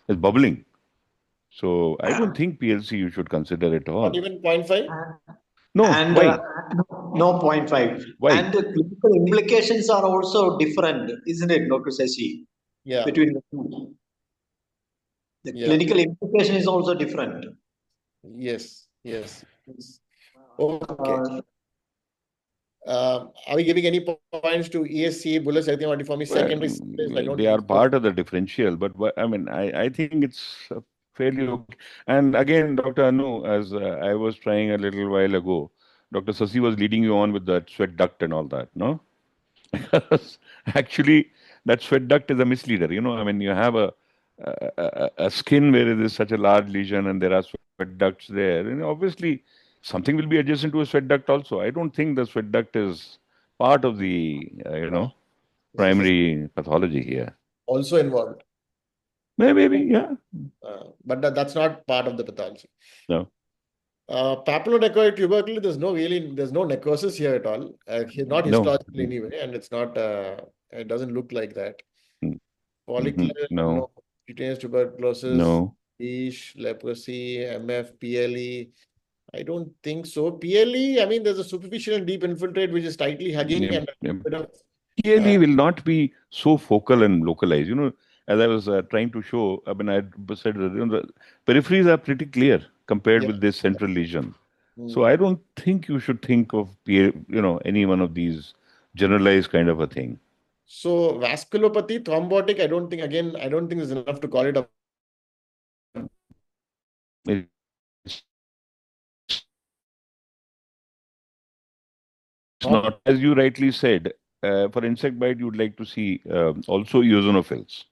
is bubbling. So I don't think PLC you should consider at all. Not even 0.5? No, And why? no 0.5. Why? And the clinical implications are also different, isn't it, Dr. Sasi? Yeah. Between the two. The clinical implication is also different. Yes. Okay. Are we giving any points to ESC, bullous erythematoformis, secondary? They are part of the differential, but I mean, I think it's fairly okay. And again, Dr. Anu, as I was trying a little while ago, Dr. Sasi was leading you on with that sweat duct and all that, no? Because actually, that sweat duct is a misleader. I mean, you have a skin where it is such a large lesion and there are sweat ducts there. And obviously, something will be adjacent to a sweat duct also. I don't think the sweat duct is part of the, primary pathology here. Also involved. Maybe, yeah. But that's not part of the pathology. No. Papillonecrotic tuberculosis, there's no necrosis here at all. Not histological anyway, and it's not, it doesn't look like that. Follicular, no. Cutaneous tuberculosis, no. Leash, leprosy, MF, PLE. I don't think so. PLE, I mean, there's a superficial and deep infiltrate which is tightly hugging and a bit of. PLE will not be so focal and localized. As I was trying to show, I mean, I said the peripheries are pretty clear compared with this central lesion. So I don't think you should think of any one of these generalized kind of a thing. So vasculopathy, thrombotic, I don't think there's enough to call it a. It's not, as you rightly said, for insect bite, you'd like to see also eosinophils.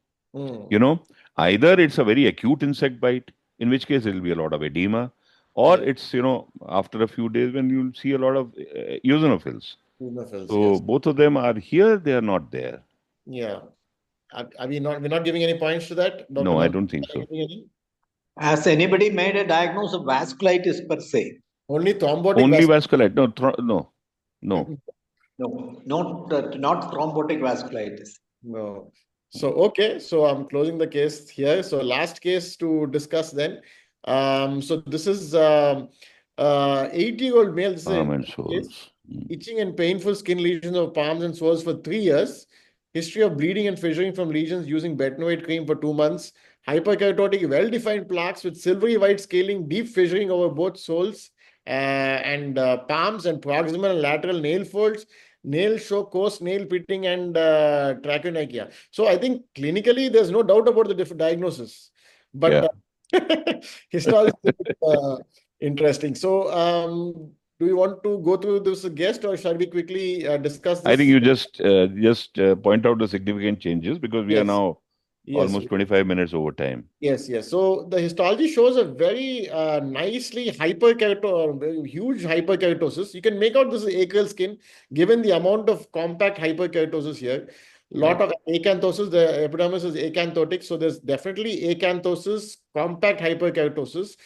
Either it's a very acute insect bite, in which case there will be a lot of edema, or it's, after a few days when you'll see a lot of eosinophils. So both of them are here, they are not there. Yeah. We're not giving any points to that? Dr. No, I don't think so. Has anybody made a diagnosis of vasculitis per se? Only thrombotic. Only vasculitis. No. No, not thrombotic vasculitis. No. So, okay. So I'm closing the case here. So last case to discuss then. So this is 80-year-old male. This Palm and soles. Itching and painful skin lesions of palms and soles for 3 years. History of bleeding and fissuring from lesions using betanoate cream for 2 months. Hyperkeratotic, well-defined plaques with silvery white scaling, deep fissuring over both soles and palms and proximal and lateral nail folds. Nails show coarse nail pitting and trachonicia. So I think clinically there's no doubt about the different diagnosis. But histology is interesting. So do you want to go through this guest or shall we quickly discuss this? I think you just point out the significant changes because we are now almost 25 minutes over time. Yes. So the histology shows a very nicely huge hyperkeratosis. You can make out this is acral skin given the amount of compact hyperkeratosis here. Lot of acanthosis. The epidermis is acanthotic. So there's definitely acanthosis, compact hyperkeratosis.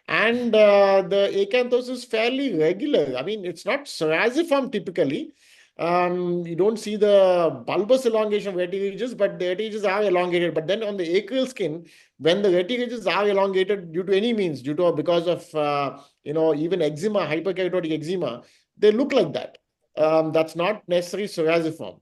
And the acanthosis is fairly regular. I mean, it's not psoriasiform typically. You don't see the bulbous elongation of retiridges, but the retiridges are elongated. But then on the acral skin, when the retiridges are elongated due to any means, because of even eczema, hyperkeratotic eczema, they look like that. That's not necessarily psoriasiform.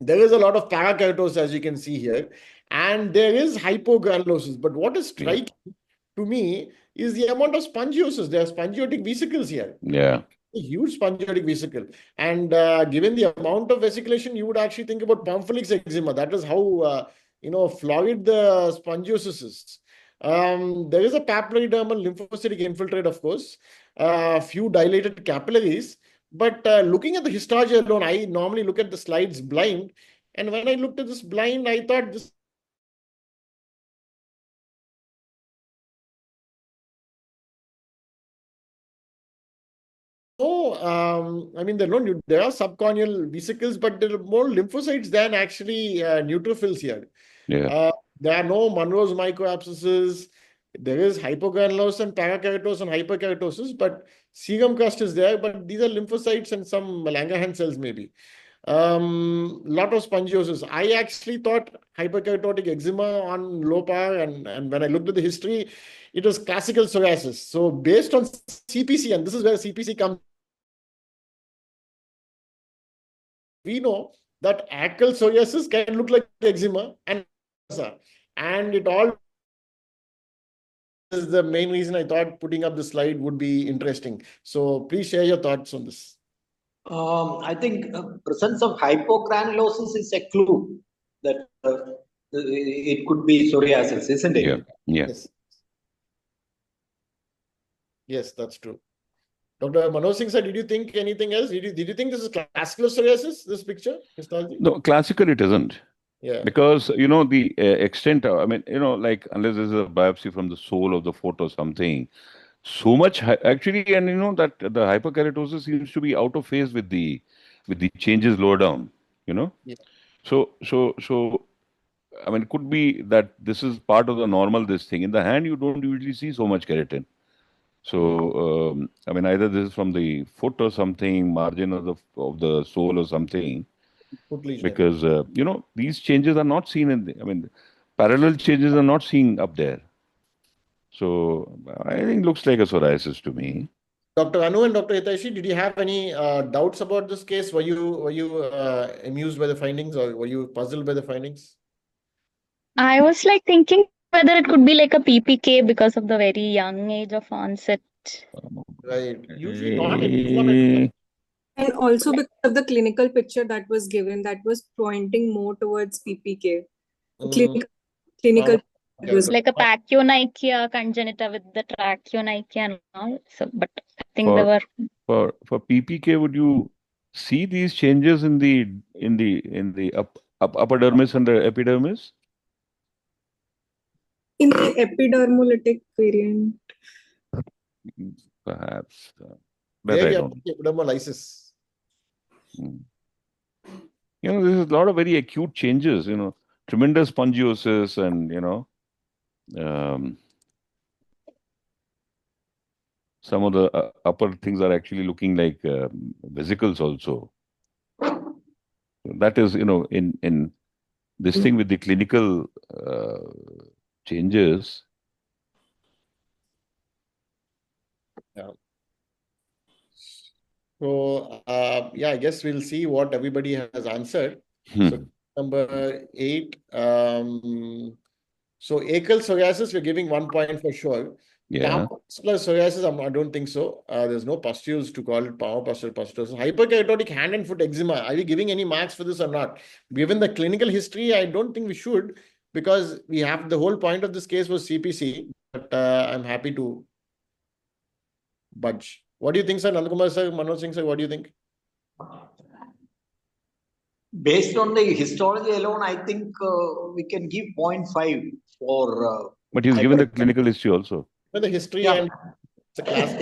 There is a lot of parakeratosis, as you can see here, and there is hypogranulosis. But what is striking to me is the amount of spongiosis. There are spongiotic vesicles here. Yeah. A huge spongiotic vesicle. And given the amount of vesiculation, you would actually think about Pomphylix eczema. That is how, florid the spongiosis is. There is a papillary-dermal lymphocytic infiltrate, of course, few dilated capillaries. But looking at the histology alone, I normally look at the slides blind. And when I looked at this blind, I thought this. I mean, there are subcorneal vesicles, but there are more lymphocytes than actually neutrophils here. Yeah. There are no Monroe's microabscesses. There is hypogranulosis and parakeratosis and hyperkeratosis, but serum crust is there. But these are lymphocytes and some Langerhans cells maybe. Lot of spongiosis. I actually thought hyperkeratotic eczema on low power, and when I looked at the history, it was classical psoriasis. So based on CPC, and this is where CPC comes, we know that axial psoriasis can look like eczema, and it all is the main reason I thought putting up the slide would be interesting. So please share your thoughts on this. I think presence of hypogranulosis is a clue that it could be psoriasis, isn't it? Yeah. Yeah. Yes. Yes, that's true. Dr. Manoj Singh sir, did you think anything else? Did you think this is classical psoriasis, this picture? Histology? No, classical it isn't. Yeah. Because, the extent, like unless there's a biopsy from the sole of the foot or something, so much actually, and that the hyperkeratosis seems to be out of phase with the changes lower down, Yeah. So, I mean, it could be that this is part of the normal, this thing. In the hand, you don't usually see so much keratin. So, I mean, either this is from the foot or something, margin of the sole or something. Because, these changes are not seen parallel changes are not seen up there. So, I think looks like a psoriasis to me. Dr. Anu and Dr. Hitaishi, did you have any doubts about this case? Were you amused by the findings, or were you puzzled by the findings? I was like thinking whether it could be like a PPK because of the very young age of onset. Right. Usually not inflammatory. And also because of the clinical picture that was given, that was pointing more towards PPK. Clinical. It was like a pachyonychia congenita with the trachonychia and all. So, but I think there were for PPK. Would you see these changes in the upper dermis and the epidermis? In the epidermolytic variant, Perhaps. There you have epidermolysis. There's a lot of very acute changes. Tremendous spongiosis, and some of the upper things are actually looking like vesicles also. That is, in this thing with the clinical changes. Yeah. So, I guess we'll see what everybody has answered. So, number 8. So, achial psoriasis, we're giving 1 point for sure. Yeah. Plus psoriasis, I don't think so. There's no pustules to call it palmopustule pustulosis. Hyperkeratotic hand and foot eczema. Are we giving any marks for this or not? Given the clinical history, I don't think we should, because we have the whole point of this case was CPC. But I'm happy to budge. What do you think, sir? Nandakumar sir, Manoj Singh sir, what do you think? Based on the histology alone, I think we can give 0.5 for. But he's given the clinical history also. The history and the class.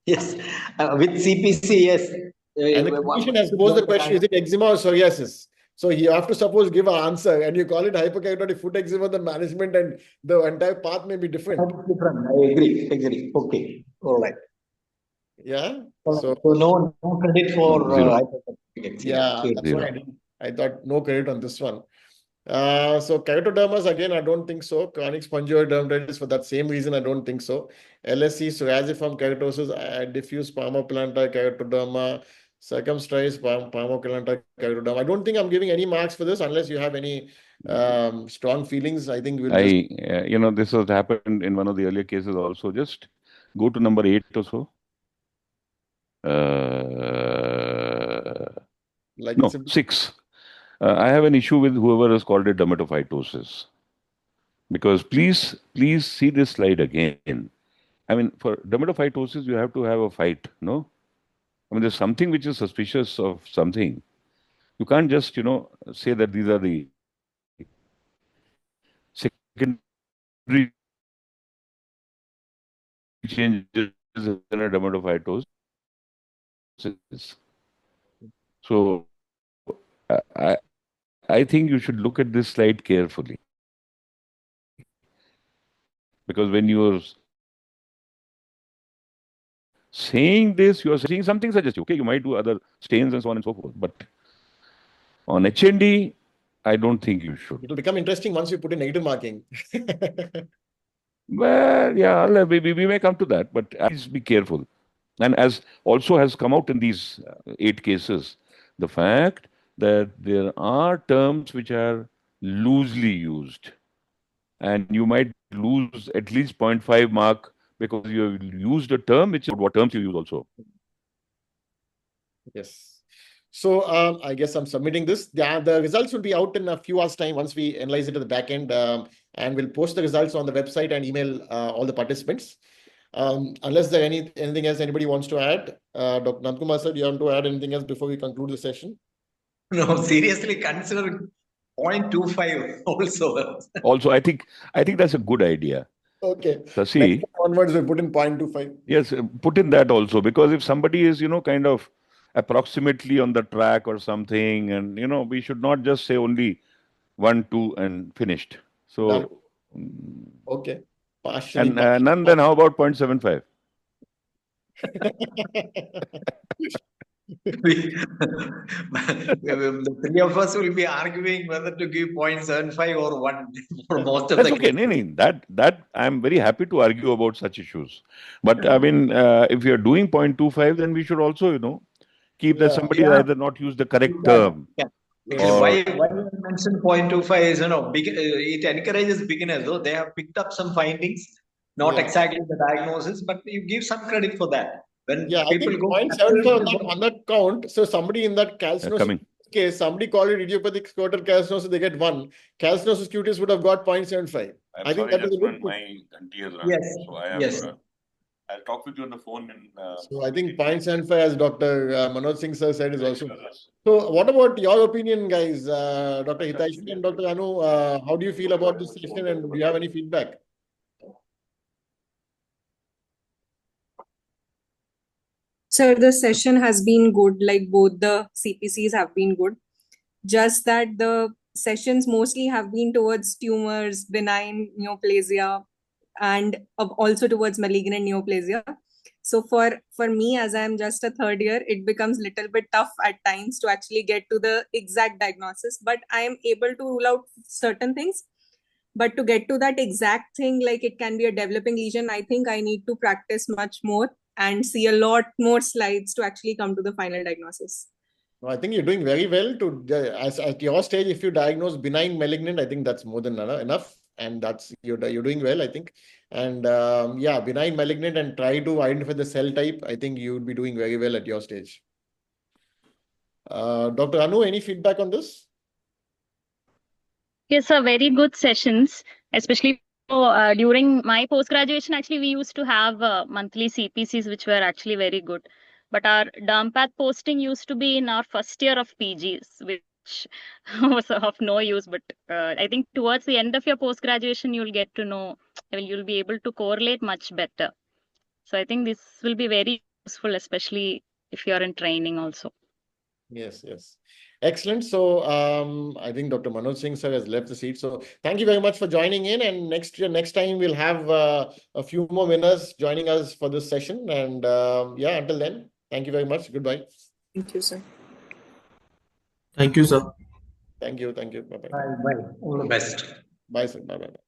Yes, with CPC, yes. And the clinician has posed the question: is it eczema or psoriasis? So you have to suppose give an answer, and you call it hyperkeratotic foot eczema. The management and the entire path may be different. I agree. Okay, all right. Yeah. So no credit for hyperkeratotic eczema. Yeah, that's why I thought no credit on this one. So keratodermas, again, I don't think so. Chronic spongioddermatitis, for that same reason, I don't think so. LSC, psoriasiform keratosis, diffuse palmoplantar keratoderma, circumstrized palmocalantite keratoderma. I don't think I'm giving any marks for this unless you have any strong feelings. I think we'll just... this has happened in one of the earlier cases also. Just go to number 8 or so. No, 6. I have an issue with whoever has called it dermatophytosis. Because please see this slide again. I mean, for dermatophytosis, you have to have a fight, no? I mean, there's something which is suspicious of something. You can't just, say that these are the secondary changes in a dermatophytosis. So, I think you should look at this slide carefully. Because when you're saying this, you're saying something suggestive. Okay, you might do other stains and so on and so forth. But on HND, I don't think you should. It will become interesting once you put in negative marking. Well, yeah, we may come to that, but please be careful. And as also has come out in these 8 cases, the fact that there are terms which are loosely used, and you might lose at least 0.5 mark because you have used a term which is what terms you use also. Yes. So I guess I'm submitting this. The results will be out in a few hours' time once we analyze it at the back end, and we'll post the results on the website and email all the participants. Unless there anything else anybody wants to add, Dr. Nandakumar sir, do you want to add anything else before we conclude the session? No, seriously consider 0.25 also. Also, I think that's a good idea. Okay. Sasi, onwards we put in 0.25. Yes, put in that also, because if somebody is, kind of approximately on the track or something, and, we should not just say only 1, 2 and finished. So, okay. Partially. And Nandan, how about 0.75? The 3 of us will be arguing whether to give 0.75 or 1 for most of That's the okay. cases. That I'm very happy to argue about such issues. But I mean, if you're doing 0.25, then we should also, keep that somebody either not use the correct term. Yeah. Why you mentioned 0.25 is, it encourages beginners, though they have picked up some findings, not exactly the diagnosis, but you give some credit for that. When people I think go 0.75 on that count, so somebody in that calcinosis case, somebody called it idiopathic scrotal calcinosis, they get 1. Calcinosis cutis would have got 0.75. I think that is a good. My country has run. Yes. So I have. I'll talk with you on the phone. So I think 0.75, as Dr. Manoj Singh sir said, is also. So what about your opinion, guys? Dr. Hitaishi and Dr. Anu, how do you feel about this session, and do you have any feedback? Sir, the session has been good, like both the CPCs have been good. Just that the sessions mostly have been towards tumors, benign neoplasia, and also towards malignant neoplasia. So for me, as I'm just a 3rd year, it becomes a little bit tough at times to actually get to the exact diagnosis, but I am able to rule out certain things. But to get to that exact thing, like it can be a developing lesion, I think I need to practice much more and see a lot more slides to actually come to the final diagnosis. I think you're doing very well at your stage. If you diagnose benign malignant, I think that's more than enough, and that's you're doing well, I think. And benign malignant, and try to identify the cell type. I think you would be doing very well at your stage. Dr. Anu, any feedback on this? Yes, sir. Very good sessions, especially during my post-graduation. Actually, we used to have monthly CPCs, which were actually very good. But our Dermpath posting used to be in our 1st year of PGs, which was of no use. But I think towards the end of your post-graduation, you'll get to know, you'll be able to correlate much better. So I think this will be very useful, especially if you're in training also. Yes. Excellent. So I think Dr. Manoj Singh sir has left the seat. So thank you very much for joining in. And next time we'll have a few more winners joining us for this session. And until then, thank you very much. Goodbye. Thank you, sir. Thank you, sir. Thank you. Bye-bye. Bye. All the best. Bye, sir. Bye-bye.